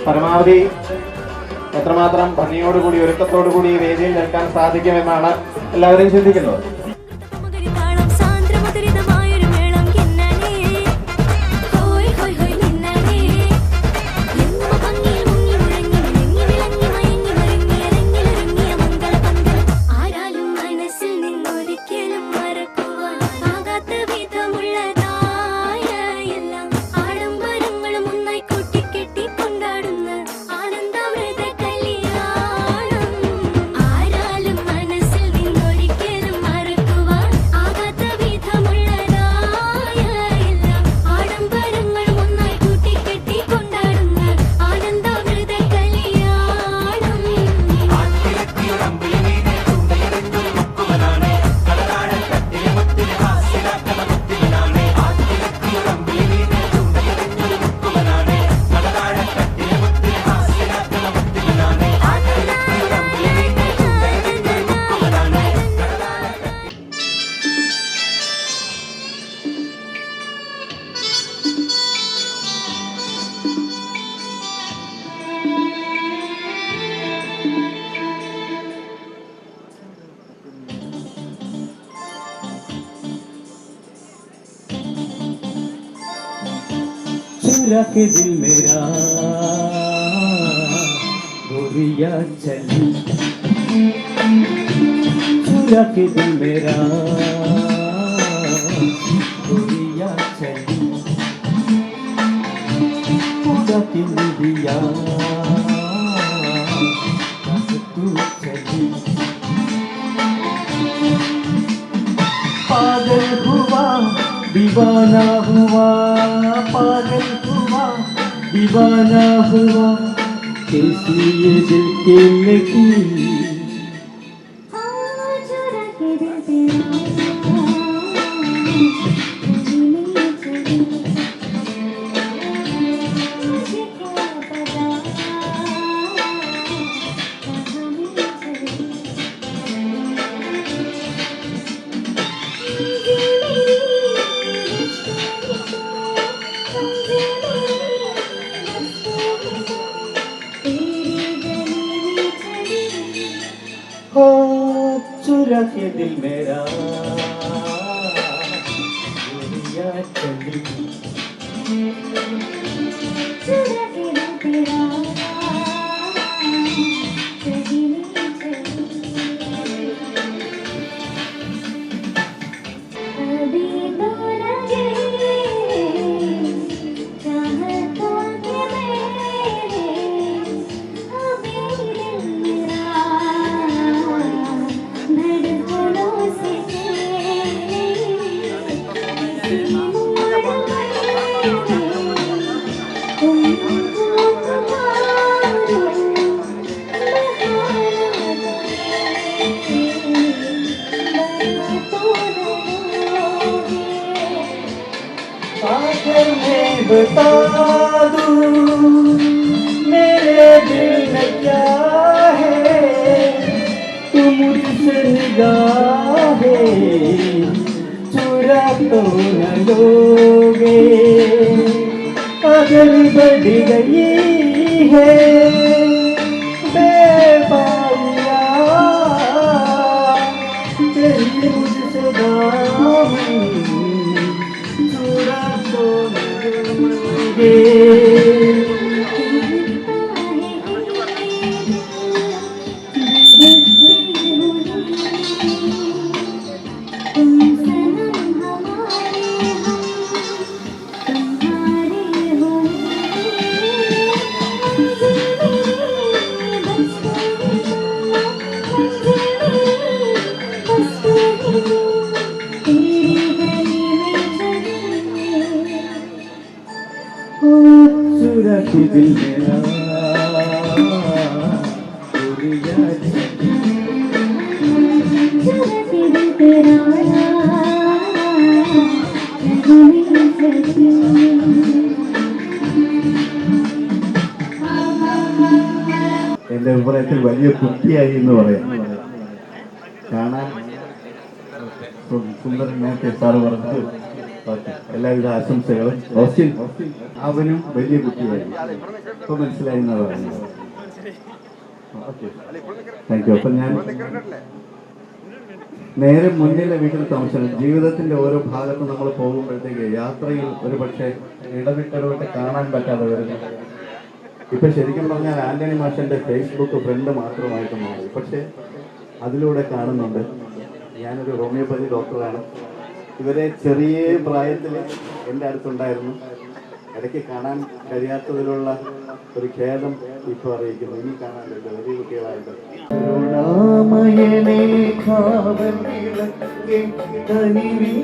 പരമാവധി എത്രമാത്രം ഭംഗിയോടുകൂടി ഒരുക്കത്തോടുകൂടി ഈ വേദിയിൽ നിൽക്കാൻ സാധിക്കുമെന്നാണ് എല്ലാവരും ചിന്തിക്കുന്നത്. चुरा के दिल मेरा गोरिया चली, चुरा के दिल मेरा गोरिया चली, उड़ा के दिया तू चली, पागल हुआ दीवाना हुआ, पागल हुआ दीवाना हुआ, कैसी ये दिल की लगी। हो चुरा के दिल मेरा दुनिया चली चुरा के दिल तेरा कहीं नहीं चली अभी तो लगे चाहता के मेरे अभी दिल मेरा धड़कनों से तेरे किसी मोड़ में तुमको पुकारो आखिर मैं बता दूं मेरे दिल में क्या है तू मुझसे निगाहें चुरा तो न लोगे अगर बढ़ गई है बेबारियां तेरी मुझसे दामन चुरा तो न लोगे चुरा के दिल मेरा दुनिया എൻ്റെ അഭിപ്രായത്തിൽ വലിയ കുട്ടിയായി എന്ന് പറയാം. കാണാൻ സുന്ദരൻ നേരത്തെ സാറ് പറഞ്ഞത് ഓക്കെ. എല്ലാവിധ ആശംസകളും. ഓസ്റ്റിൻ അവനും വലിയ കുട്ടിയായി ഇപ്പൊ മനസ്സിലായി എന്നാണ് പറയുന്നത്. Okay, thank you. അപ്പം ഞാൻ നേരെ മുന്നിലെ വീട്ടിൽ താമസിച്ചു. ജീവിതത്തിന്റെ ഓരോ ഭാഗത്തും നമ്മൾ പോകുമ്പോഴത്തേക്ക് യാത്രയിൽ ഒരു പക്ഷേ ഇടവിട്ട് കാണാൻ പറ്റാതെ വരുന്നു. ഇപ്പൊ ശരിക്കും പറഞ്ഞാൽ ആന്റണി മാഷന്റെ ഫേസ്ബുക്ക് ഫ്രണ്ട് മാത്രമായിട്ട് മാറി. പക്ഷേ അതിലൂടെ കാണുന്നുണ്ട്. ഞാനൊരു ഹോമിയോപ്പതി ഡോക്ടറാണ്. ഇവരെ ചെറിയ പ്രായത്തിൽ എൻ്റെ അടുത്തുണ്ടായിരുന്നു. ഇടയ്ക്ക് കാണാൻ കഴിയാത്തതിലുള്ള ഒരു ഖേദം ഇപ്പോൾ അറിയിക്കുന്നു. ഇനി കാണാൻ പറ്റില്ല, വലിയ കുട്ടികളായിട്ട്. കരുണാമയനേ കാവൽ വിളക്കേ കനിവിൻ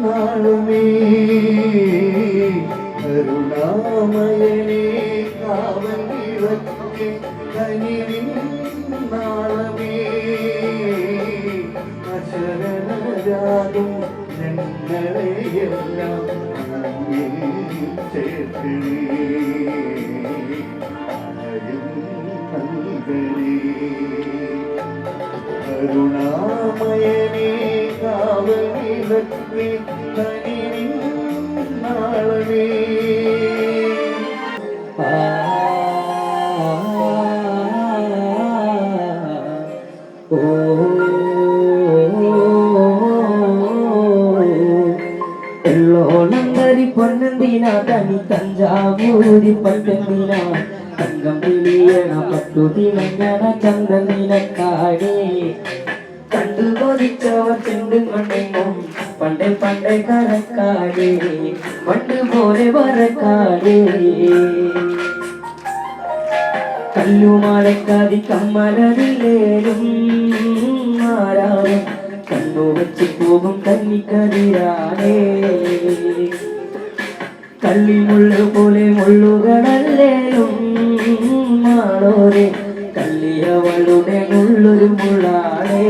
നാളുമേ കരുണാമയനേ കാവൽ വിളക്കേ കനിവിൻ നാളുമേ അശരണരാകും ഞങ്ങളെയെല്ലാം ചേർക്കണേ കരുണാമയനേ കാവൽ വിളക്കേ കനിവിൻ നാളമേ എള്ളോളം കരി പൊന്നെന്തിനാ തനി തഞ്ചാവൂരി പട്ടെന്തിനാ തങ്കം വിളിയണ പട്ടു തിളങ്ങണ ചന്ദ്രനിലക്കാടേ കണ്ടു കൊതിച്ചവർ ചെണ്ടും കൊണ്ടെങ്ങും പണ്ടേ പണ്ടേ കരക്കാടേ പണ്ട് പോലെ വരക്കാടേ കല്ലുമാലക്കാതി കമ്മലതിലേലും ആരാവും കണ്ണു വെച്ച് പോകും കന്നിക്കതിരാണേ കള്ളി മുള്ളു പോലെ മുള്ളുകളല്ലേലും മാളോരെ കല്ലിയവളുടെ മുള്ളൊരു മുള്ളാണേ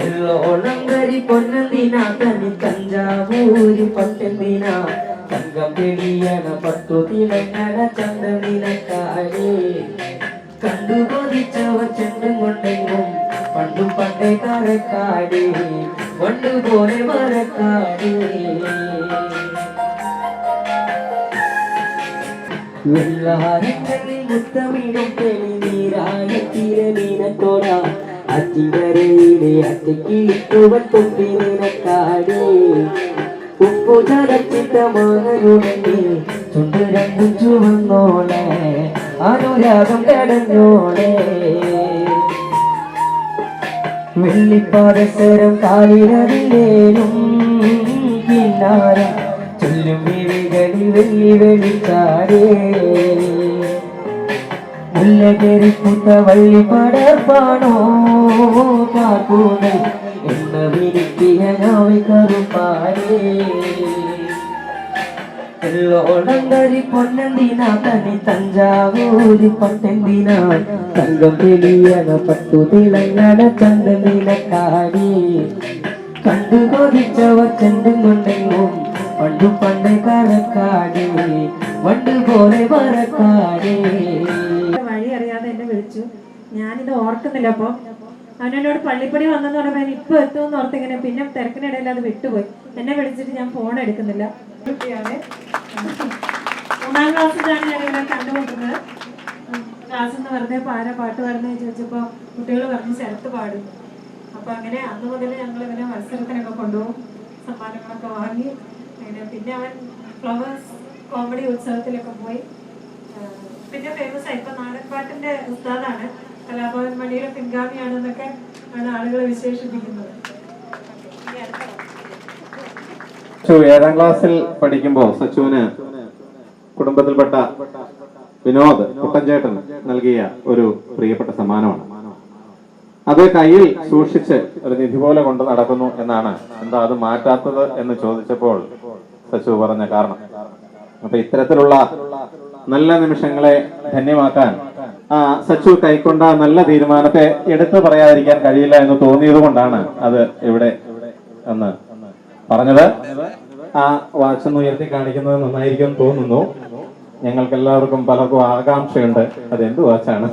എള്ളോളം കരി പൊന്നെന്തിനാ തനി തഞ്ചാവൂരി പട്ടെന്തിനാ തങ്കം തെളിയണ പട്ടു തിളങ്ങണ ചന്ദ്രനിലക്കാടേ കണ്ടു കൊതിച്ചവർ ചെണ്ടും കൊണ്ടെങ്കും പണ്ടും പണ്ടേ കരക്കാടേ പണ്ട് പോലെ വരക്കാടേ വെള്ളാരങ്ങളിൽ മുത്തമിടും തെളിനീരായ തിരനീനത്തോട അത്തിവരയിലെ അത്തിക്കിട്ടുവൻ തൊട്ടി നിനക്കാടേ ഉപ്പു ചതച്ചിട്ട മകനുടനെ ചുണ്ട് രണ്ടും ചുവന്നോളെ അനുരാഗം കടഞ്ഞോളെ വെള്ളിപ്പാദസരം കാലിലറിലേനും കിന്നാരം ചൊല്ലും വിളികളിൽ വെള്ളി വെളിച്ചാടേ മുല്ലകരിപ്പുത്ത വള്ളി പടർപ്പാണോ കാക്കൂതൽ എന്ന വിരിപ്പിയ നോവി കറുപ്പാടേ എല്ലോടങ്കരി പൊന്നെന്തിനാ തനി തഞ്ചാവൂരി പട്ടെന്തിനാ തങ്കം തെളിയന പട്ടു തിളങ്ങട ചന്ദനിനക്കാടി കണ്ടു കൊതിച്ചവ ചെണ്ടും കൊണ്ടെങ്ങും പണ്ടു പണ്ട് കറക്കാടി വണ്ട് പോലെ പറക്കാടി. വഴി അറിയാതെ എന്നെ വിളിച്ചു. ഞാനിത് ഓർക്കുന്നില്ല. അപ്പോൾ അവനോട് പള്ളിപ്പടി വന്നെന്ന് പറയുമ്പോൾ ഇപ്പൊ എത്തുമെന്ന് ഓർത്ത് ഇങ്ങനെ പിന്നെ തിരക്കിനിടയിൽ അത് വിട്ടുപോയി. എന്നെ വിളിച്ചിട്ട് ഞാൻ ഫോൺ എടുക്കുന്നില്ല. മൂന്നാം ക്ലാസ്സിലാണ് ഞാനിവിടെ കണ്ടുമുട്ടുന്നത്. ക്ലാസ്സിൽ നിന്ന് വെറുതെ പാട്ട് പാടുന്നത് ചോദിച്ചപ്പോൾ കുട്ടികൾ പറഞ്ഞ് ശരത്ത് പാടും. അപ്പൊ അങ്ങനെ അന്ന് മുതൽ ഞങ്ങൾ ഇവനെ മത്സരത്തിനൊക്കെ കൊണ്ടുപോകും, സമ്മാനങ്ങളൊക്കെ വാങ്ങി. അങ്ങനെ പിന്നെ അവൻ ഫ്ലവേഴ്സ് കോമഡി ഉത്സവത്തിലൊക്കെ പോയി. പിന്നെ ഫേമസ് ആയി. ഇപ്പൊ നാടൻപാട്ടിന്റെ ഉസ്താദാണ്, കലാഭവൻ മണിയുടെ പിൻഗാമിയാണെന്നൊക്കെ ആണ് ആളുകൾ വിശേഷിപ്പിക്കുന്നത്. 7ാം ക്ലാസ്സിൽ പഠിക്കുമ്പോൾ സച്ചുവിന് കുടുംബത്തിൽപ്പെട്ട വിനോദ് കുട്ടൻചേട്ടൻ നൽകിയ ഒരു പ്രിയപ്പെട്ട സമ്മാനമാണ്. അത് കയ്യിൽ സൂക്ഷിച്ച് ഒരു നിധി പോലെ കൊണ്ട് നടക്കുന്നു എന്നാണ്. എന്താ അത് മാറ്റാത്തത് എന്ന് ചോദിച്ചപ്പോൾ സച്ചു പറഞ്ഞ കാരണം. അപ്പൊ ഇത്തരത്തിലുള്ള നല്ല നിമിഷങ്ങളെ ധന്യമാക്കാൻ സച്ചു കൈക്കൊണ്ട നല്ല തീരുമാനത്തെ എടുത്തു പറയാതിരിക്കാൻ കഴിയില്ല എന്ന് തോന്നിയത് കൊണ്ടാണ് അത് ഇവിടെ എന്ന് പറഞ്ഞത്. ആ വാച്ചൊന്ന് ഉയർത്തി കാണിക്കുന്നത് നന്നായിരിക്കും തോന്നുന്നു. ഞങ്ങൾക്ക് എല്ലാവർക്കും പലർക്കും ആകാംക്ഷയുണ്ട് അതെന്ത് വാച്ചാണ്.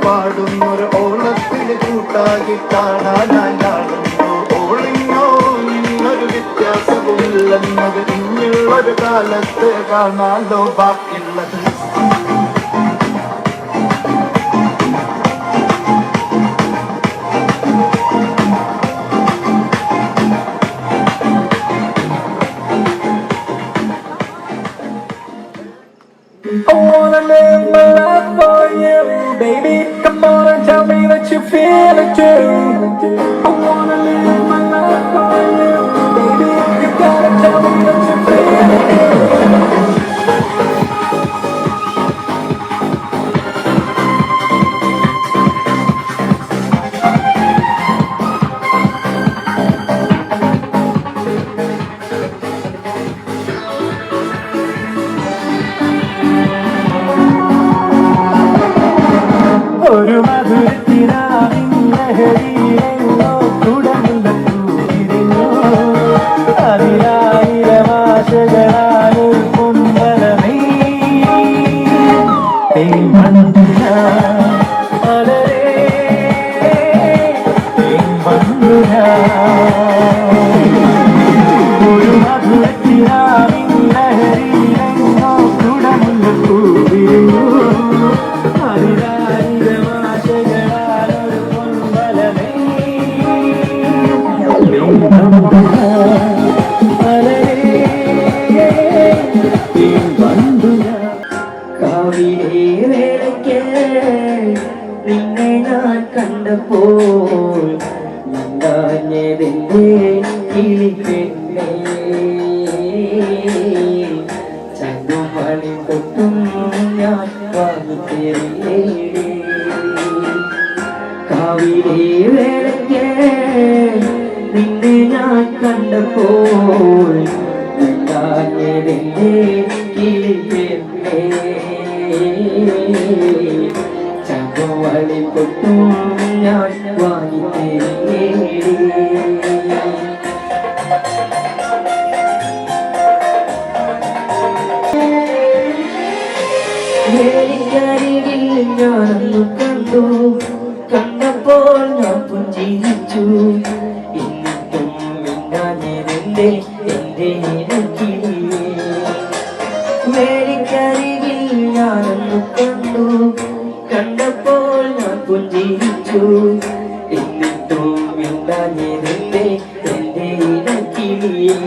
പാടുന്നൊരു ഓളത്തിൽ കൂട്ടാകിട്ടാണാനാടുന്നു. ഓളിങ്ങോ നിന്നൊരു വ്യത്യാസമില്ലെന്നത് ഇനിയുള്ളൊരു കാലത്ത് കാണാലോ ബാക്കിയുള്ളത്. I wanna live my life for you, baby. Come on and tell me that you feel it too. I wanna live my life for you, baby. You gotta tell me that you feel it too. ഒരു മധുരത്തിനാവിൻ ലഹരിയിലെങ്ങോ വേളയ്ക്ക് നിന്നെ ഞാൻ കണ്ടപ്പോൾ മിണ്ടാഞ്ഞതിന്റെ കിളിപ്പെണ്ണേ ചങ്ങുമണി കൊട്ടും ഞാൻ വാങ്ങിത്തരില്ലേ കാവിലെ വേളയ്ക്ക് നിന്നെ ഞാൻ കണ്ടപ്പോൾ മിണ്ടാഞ്ഞതിന്റെ കിളിപ്പെണ്ണേ ചങ്ങുമണി കൊട്ടും ഞാൻ വാങ്ങിത്തരില്ലേ വേലിക്കരികിൽ ഞാനൊന്നു കണ്ടു കണ്ടപ്പോൾ ഞാൻ പുഞ്ചിരിച്ചു എന്നിട്ടും മിണ്ടാഞ്ഞതിന്റെ എന്റെ ഇണക്കിളിയേ വേലിക്കരികിൽ ഞാനൊന്നു കണ്ടു കണ്ടപ്പോൾ ഞാൻ പുഞ്ചിരിച്ചു എന്നിട്ടും മിണ്ടാഞ്ഞതിന്റെ എന്റെ ഇണക്കിളിയേ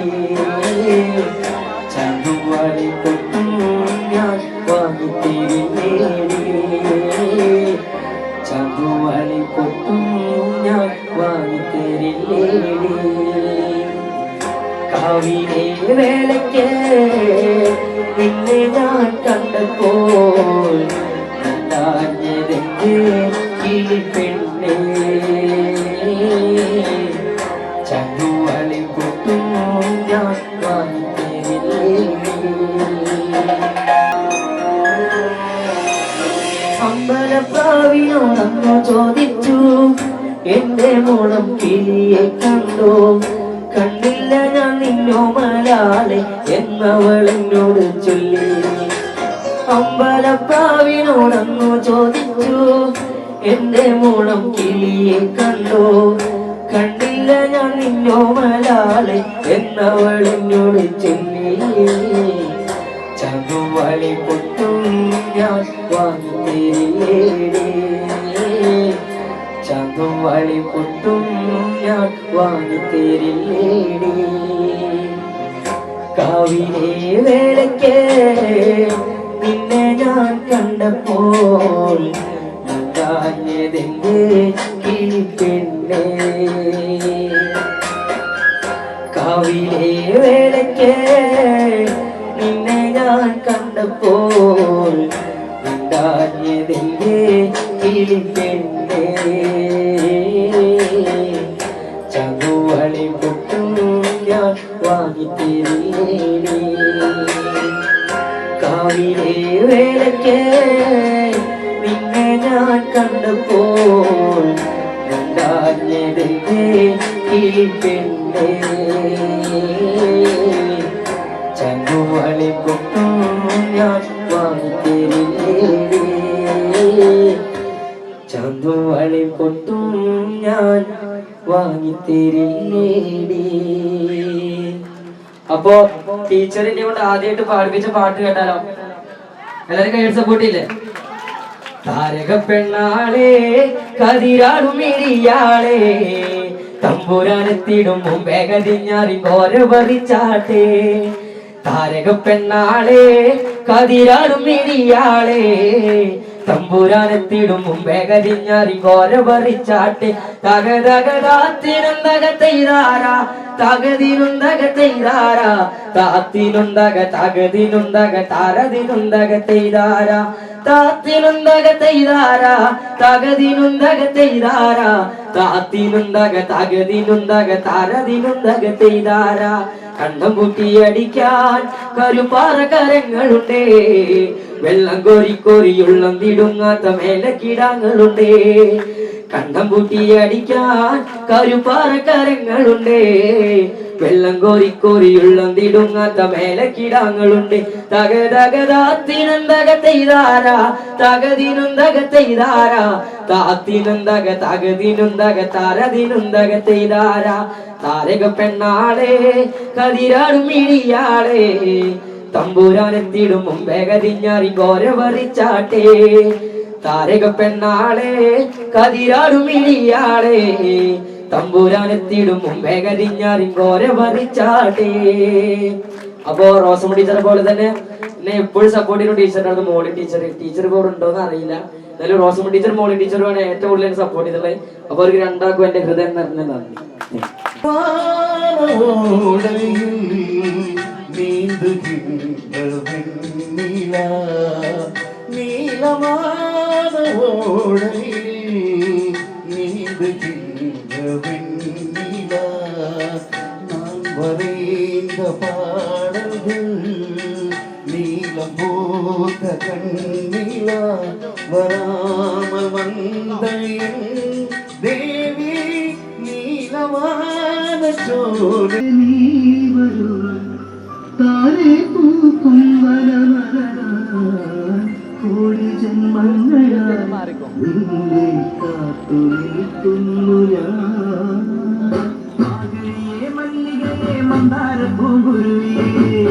ചങ്ങുവാടി കൊട്ടും ഞാൻ വാങ്ങിത്തരില്ലേ ചങ്ങുവാടി കൊട്ടും ഞാൻ വാങ്ങിത്തരില്ലേ കാവിലെ വേളയ്ക്ക് നിന്നെ ഞാൻ കണ്ടപ്പോൾ മിണ്ടാഞ്ഞതിന്റെ കിളിപ്പെണ്ണേ ചങ്ങുവാടി കൊട്ടും ഞാൻ അമ്പലപ്രാവിനോടങ്ങോ ചോദിച്ചു എന്റെ മോളം കിളിയെ കണ്ടോ കണ്ടില്ല ഞാൻ നിന്നോ മലാളെ എന്നവൾ എന്നോട് ചൊല്ലി അമ്പലപ്രാവിനോടങ്ങോ ചോദിച്ചു എന്റെ മോളം കിളിയെ കണ്ടോ കണ്ടില്ല ഞാൻ നിന്നോ മലാളെ എന്നവൾ എന്നോട് ചൊല്ലി ചങ്ങുവളി പൊട്ടും ഞാൻ വാങ്ങിത്തരില്ലേ ചങ്ങുവളി പൊട്ടും ഞാൻ വാങ്ങിത്തരില്ലേ കാവിലെ വേളയ്ക്ക് നിന്നെ ഞാൻ കണ്ടപ്പോൾ മിണ്ടാഞ്ഞതിന്റെ കിളിപ്പെണ്ണേ കാവിലെ വേളയ്ക്ക് നിന്നെ ഞാൻ കണ്ടപ്പോൾ മിണ്ടാഞ്ഞതിന്റെ കിളിപ്പെണ്ണേ ചങ്ങുവളി പൊട്ടും ഞാൻ വാങ്ങിത്തരില്ലേ കാവിലെ വേളയ്ക്ക് നിന്നെ ഞാൻ കണ്ടപ്പോൾ മിണ്ടാഞ്ഞതിന്റെ കിളിപ്പെണ്ണേ ചങ്ങുവളി പൊട്ടും ഞാൻ വാങ്ങിത്തരില്ലേ ചങ്ങുവളി പൊട്ടും ഞാൻ വാങ്ങിത്തരില്ലേ അപ്പോ ടീച്ചറിനെ കൊണ്ട് ആദ്യമായിട്ട് പാടിപ്പിച്ച പാട്ട് കേട്ടാലോ? എല്ലാരും കൈ സപ്പോർട്ട് ഇല്ലേ? താരക പെണ്ണാളെ കതിരാടും ഇടിയാളെ തമ്പുരാനെത്തിടും മുമ്പേ കതിഞ്ഞാറി കോര പറിച്ചാട്ടെ താരക പെണ്ണാളെ കതിരാടും ഇടിയാളെ തമ്പുരാനെത്തിടും മുമ്പേ കതിഞ്ഞാറി കോര പറിച്ചാട്ടെ തകതകതാത്തിനുന്തകത്തെയ്താര തകതിനുന്തകത്തെയ്താര താത്തിനുന്തക തകതിനുന്തക താരതിനുന്തകത്തെയ്താര താത്തിനുന്തകത്തെയ്താര തകതിനുന്തകത്തെയ്താര താത്തിനുന്തക തകതിനുന്തക താരതിനുന്തകത്തെയ്താര കണ്ണം കൂട്ടിയടിക്കാൻ കരുപ്പാറ കരങ്ങളുണ്ടേ വെള്ളം കോരി കോരിയുള്ളം തിടുങ്ങാത്ത മേലക്കിടാങ്ങളുണ്ടേ കണ്ണം പൂട്ടിയടിക്കാൻ കരുപ്പാറ കരങ്ങളുണ്ടേ വെള്ളം കോരി കോരിയുള്ളം തിടുങ്ങാത്ത മേലക്കിടാങ്ങളുണ്ട് തകതകതാത്തിനുന്തകത്തെയ്താര തകതിനുന്തകത്തെയ്താര താത്തിനുന്തക തകതിനുന്തക താരതിനുന്തകത്തെയ്താര താരക പെണ്ണാളെ കതിരാടും ഇടിയാളെ തമ്പുരാനെത്തിടും മുമ്പേ കതിഞ്ഞാറി കോര പറിച്ചാട്ടെ താരക പെണ്ണാളെ കതിരാടും ഇടിയാളെ തമ്പുരാനെത്തിടും മുമ്പേ കതിഞ്ഞാറി കോര പറിച്ചാട്ടെ. അപ്പോ റോസമ്മ ടീച്ചറെ പോലെ തന്നെ എന്നെ എപ്പോഴും സപ്പോർട്ട് ചെയ്യുന്ന ടീച്ചറാണ് മോളിൻ ടീച്ചർ ഇപ്പോൾ ഉണ്ടോന്ന് അറിയില്ല. എന്നാലും റോസമ്മ ടീച്ചർ മോളിൻ ടീച്ചറുമാണ് ഏറ്റവും കൂടുതൽ സപ്പോർട്ട് ചെയ്തിട്ടുള്ളത്. അപ്പൊ അവർക്ക് രണ്ടാൾക്കും എന്റെ ഹൃദയം നിറഞ്ഞ നന്ദി. നീലமான ஓடையில் நீந்துகின்ற வெண்ணிலா நான் வரைந்த பாடல்கள் நீலம் போத்த கண்ணிலா வராமல் வந்த என் தேவி நீலமான சோலை நீ வரும் താരേ പൂക്കും കോടി ജന്മങ്ങളായി കാത്തു നിൽക്കുന്നു ഞാൻ. മല്ലികയെ മന്ദാര പൂങ്കുരുവിയേ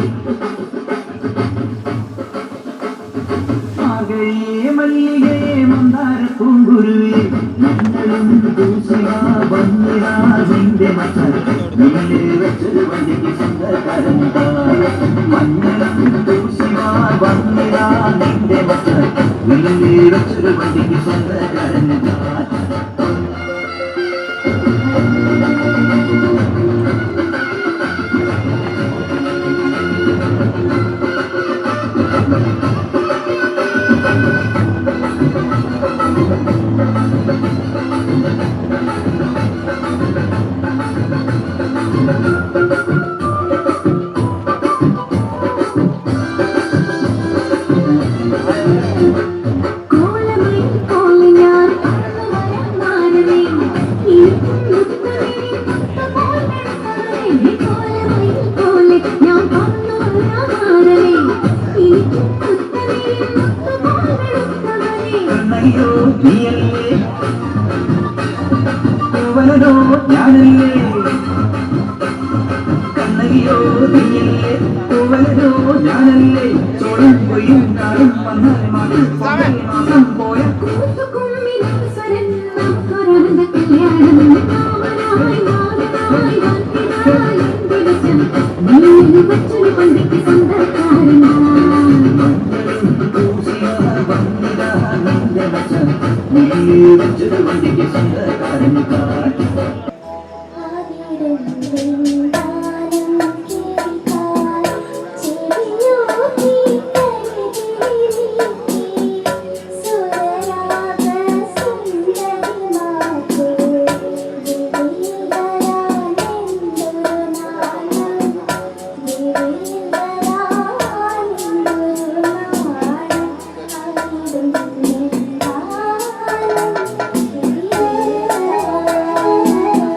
മല്ലികയെ മന്ദാര പൂങ്കുരുവിയേ ഞങ്ങളും പൂശിക വന്നിടാ നിന്റെ മക്കൾ നീലേ വെച്ചൊരു വണ്ടിക്ക് സ്വന്തക്കാരൻ മഞ്ഞളും പൂശിക വന്നിടാ നിന്റെ മക്കൾ നീലേ വെച്ചൊരു വണ്ടിക്ക് സ്വന്തക്കാരൻ ഞാനല്ലേ കണ്ണകിയോ നീയല്ലേ പൂവലോ ഞാനല്ലേ ചോളം പൊയ്യും കാലം വന്നാൽ മാസം പോയ വണ്ടിക്ക് സ്വന്തക്കാരൻ Thank you.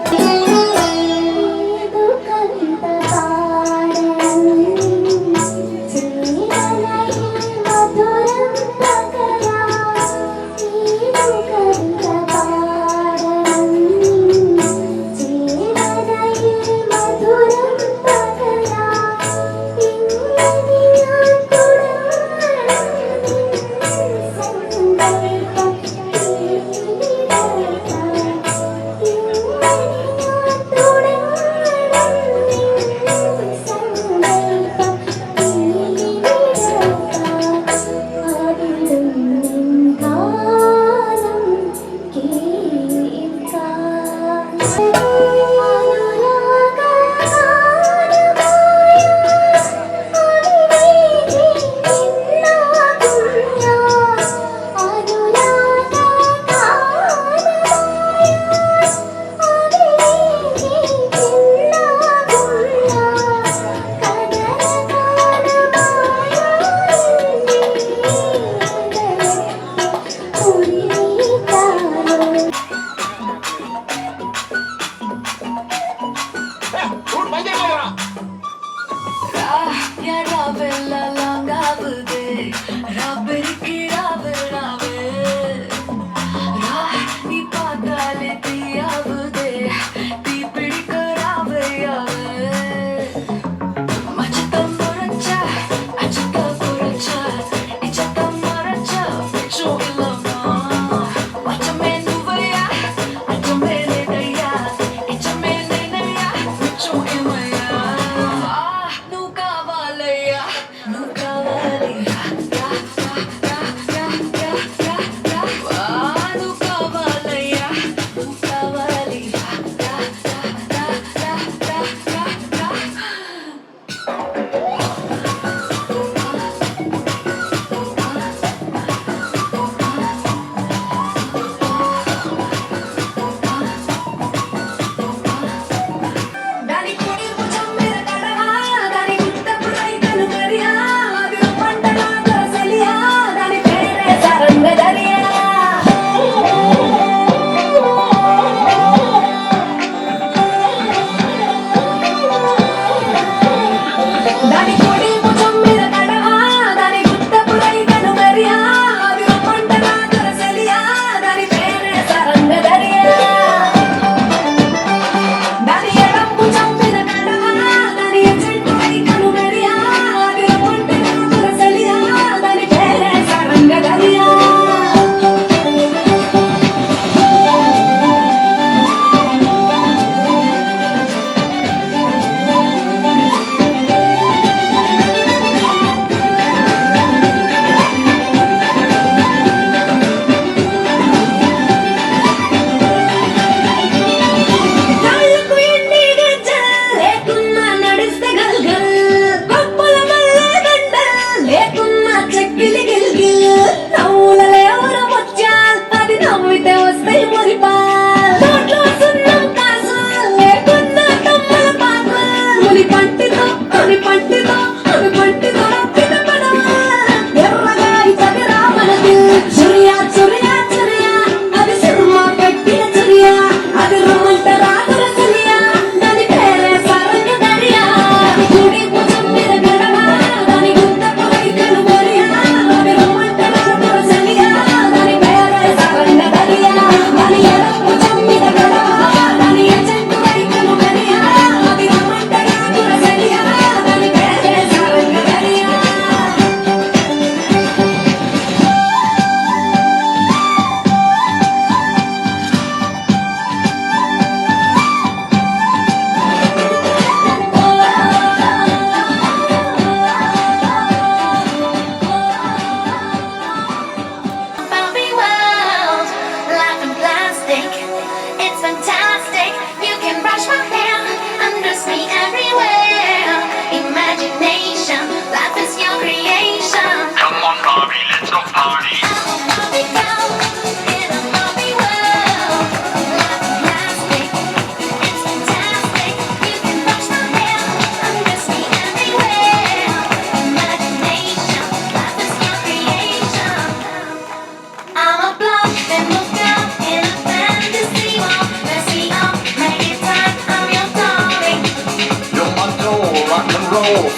party.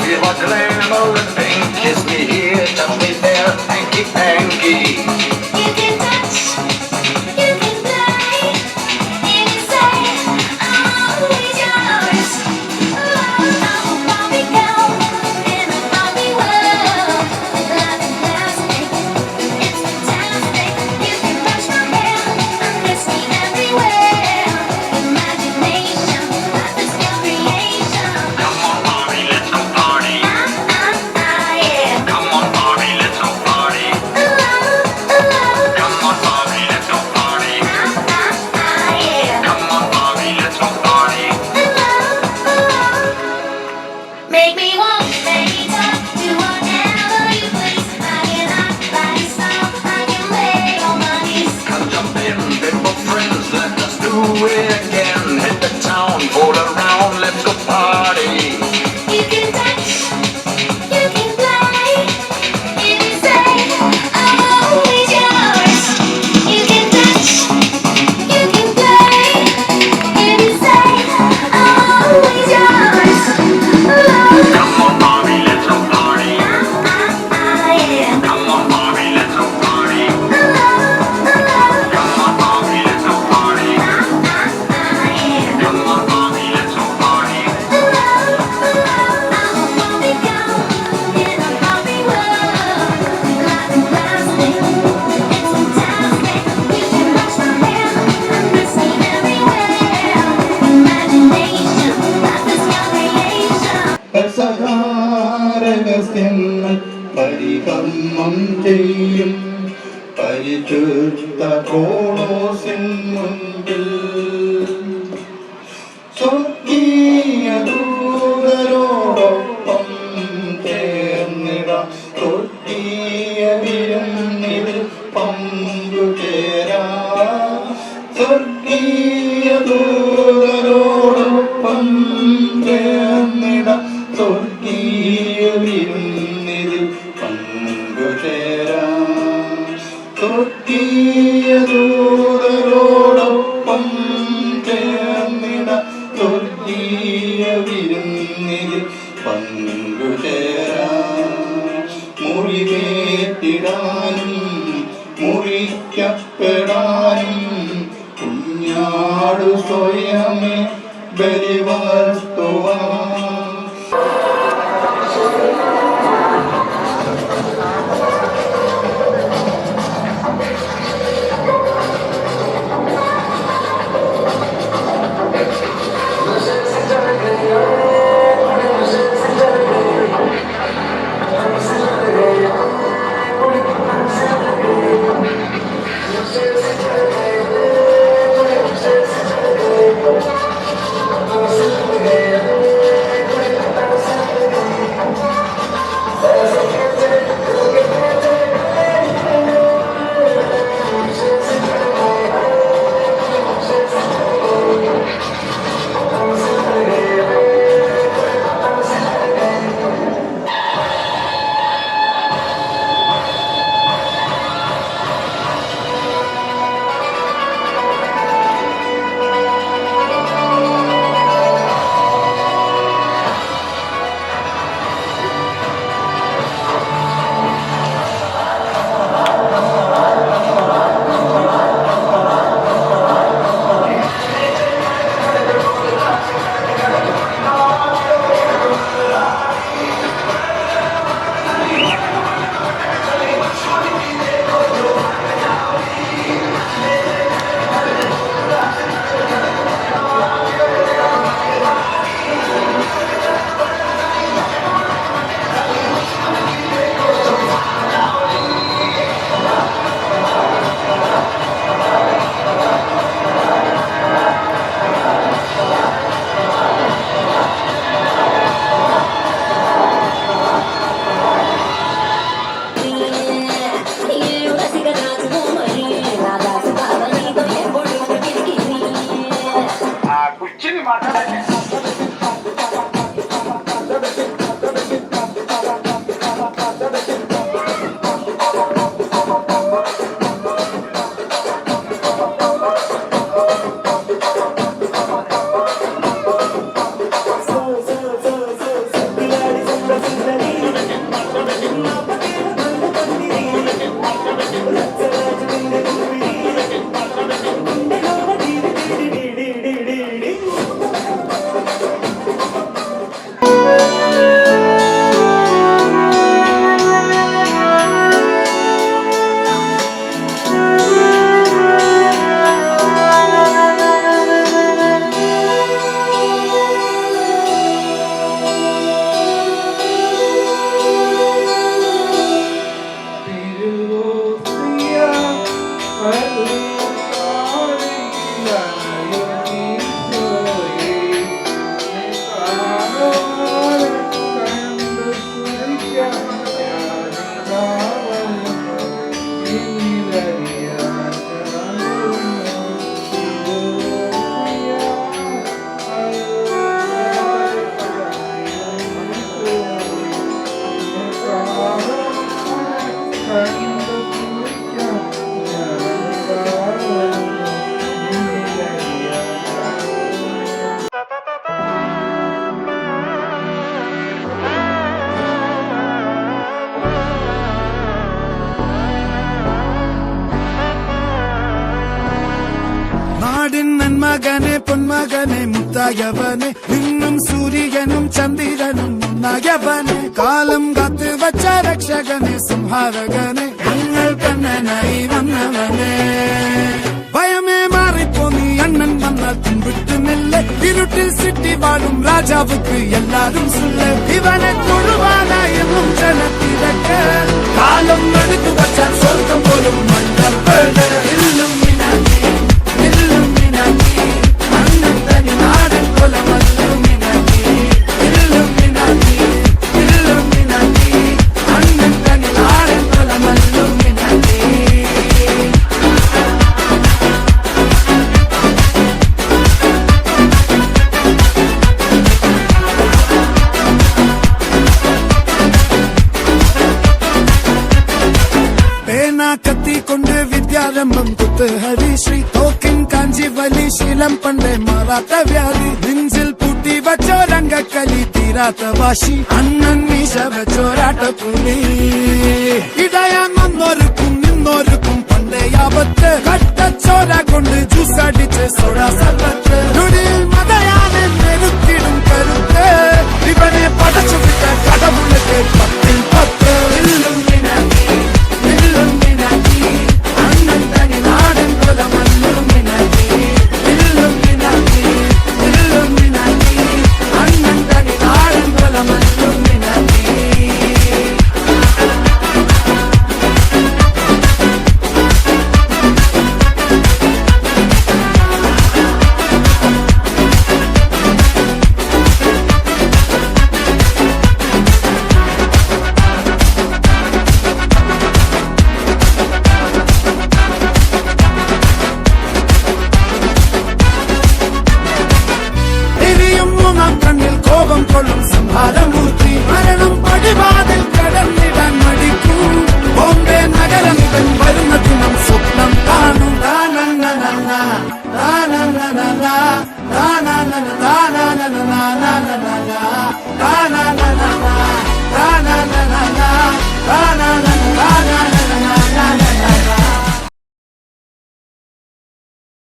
Feel like glamour and pink. Kiss me here, touch me there, hanky panky. You can touch, you can play, you can say, I'm always yours. I'm a Barbie girl in a Barbie world. Life is plastic, it's fantastic. You can brush my hair, undress me everywhere. Imagination, life is your creation. Come on, Barbie, let's go party. Yeah. Come on, Barbie, let's go party. Come on, Barbie, let's go party. Yeah. Come on, Barbie, let's go party. Make me walk, make me talk, do whatever you please. I can act like style, I can play on my knees. Come jump in, bimbo friends, let us do it again. Hit the town, pull around, let's go party. You can touch, you can play, you can say, I'm always yours. You can touch, you can play, you can say, I'm always yours. Come on, Barbie, let's go party. Yeah. Come on, Barbie, let's go party. Come on, Barbie, let's go party. Come on, Barbie, let's go party. I'm a Barbie girl in a Barbie world. Life is plastic, it's fantastic. You can brush my hair, undress me everywhere. Imagination, life is your creation. രഹസ്യങ്ങൾ പരികർമ്മം ചെയ്യും പരിശുദ്ധ ക്രോണോസിൻ മുൻപിൽ സ്വർഗീയ ദൂതരോടൊപ്പം ചേർന്നിടാം സ്വർഗീയ വിരുന്നിൽ പങ്കുചേരാം സ്വർഗീയ ദൂതരോടൊപ്പം ചേർന്നിടാം സ്വർഗീയ വിരുന്നിൽ പങ്കുചേരാം സ്വർഗീയ ദൂതരോടൊപ്പം ചേർന്നിടാം സ്വർഗീയ വിരുന്നിൽ പങ്കുചേരാം മുറിവേറ്റിടാനും മുറിക്കപ്പെടാനും കുഞ്ഞാടു സ്വയമേ ബലിവസ്തുവാൻ മകനെ പൊന്മകനെ മുത്തായവനെ നിന്നും സൂര്യനും ചന്ദ്രനും ഒന്നായവനെ കാലം കാത്ത് വച്ച രക്ഷകനെ സംഹാരകനെ ഞങ്ങൾ കണ്ണനായി വന്നവനെ ഭയമേ മാറിപ്പോ നീ അണ്ണൻ വന്നാൽ പിൻവിട്ടുന്നില്ല ഇരുട്ടിൽ സിറ്റി വാഴും രാജാവുക്ക് എല്ലാരും സുല്ല ഇവനെ തൊഴുവാനായെന്നും ജനത്തിരക്ക് കാലം എടുത്തു വച്ചാൽ സ്വർഗം പോലും മണ്ണപ്പേട് അണ്ണൻ തനി നാടൻ കൊലമല്ലുമിനാക്കി അണ്ണൻ തനി നാടൻ കൊലമല്ലുമിനാക്കി കത്തിക്കൊണ്ട് വിദ്യാരംഭം കുത്ത് ഹരിശ്രീ തോക്കിൻ കാഞ്ചി വലി ശീലം പണ്ടേ മാറാത്ത വ്യാധി നെഞ്ചിൽ പൂട്ടി വച്ചോരംഗക്കലി തീരാത്ത വാശി അണ്ണൻ മീശ വെച്ചോരാട്ട പുലി ഇടയാൻ വന്നോർക്കും നിന്നോർക്കും പണ്ടേ ആപത്ത് കട്ടച്ചോര കൊണ്ട് ജ്യൂസ് അടിച്ച് സോഡാ സർബത്ത് നുടിയിൽ മതയാനെ നെരുത്തിടും കരുത്ത് ഇവനെ പടച്ചു വിട്ട കടവുള്ളക്ക് 10-10 കണ്ണിൽ കോപം കൊള്ളും സംഹാരമൂർത്തി മരണം പടിവാതിൽ കടന്നിടാൻ മടിക്കും ബോംബെ നഗരം ഇവൻ വരുന്ന ദിനം സ്വപ്നം കാണും ാ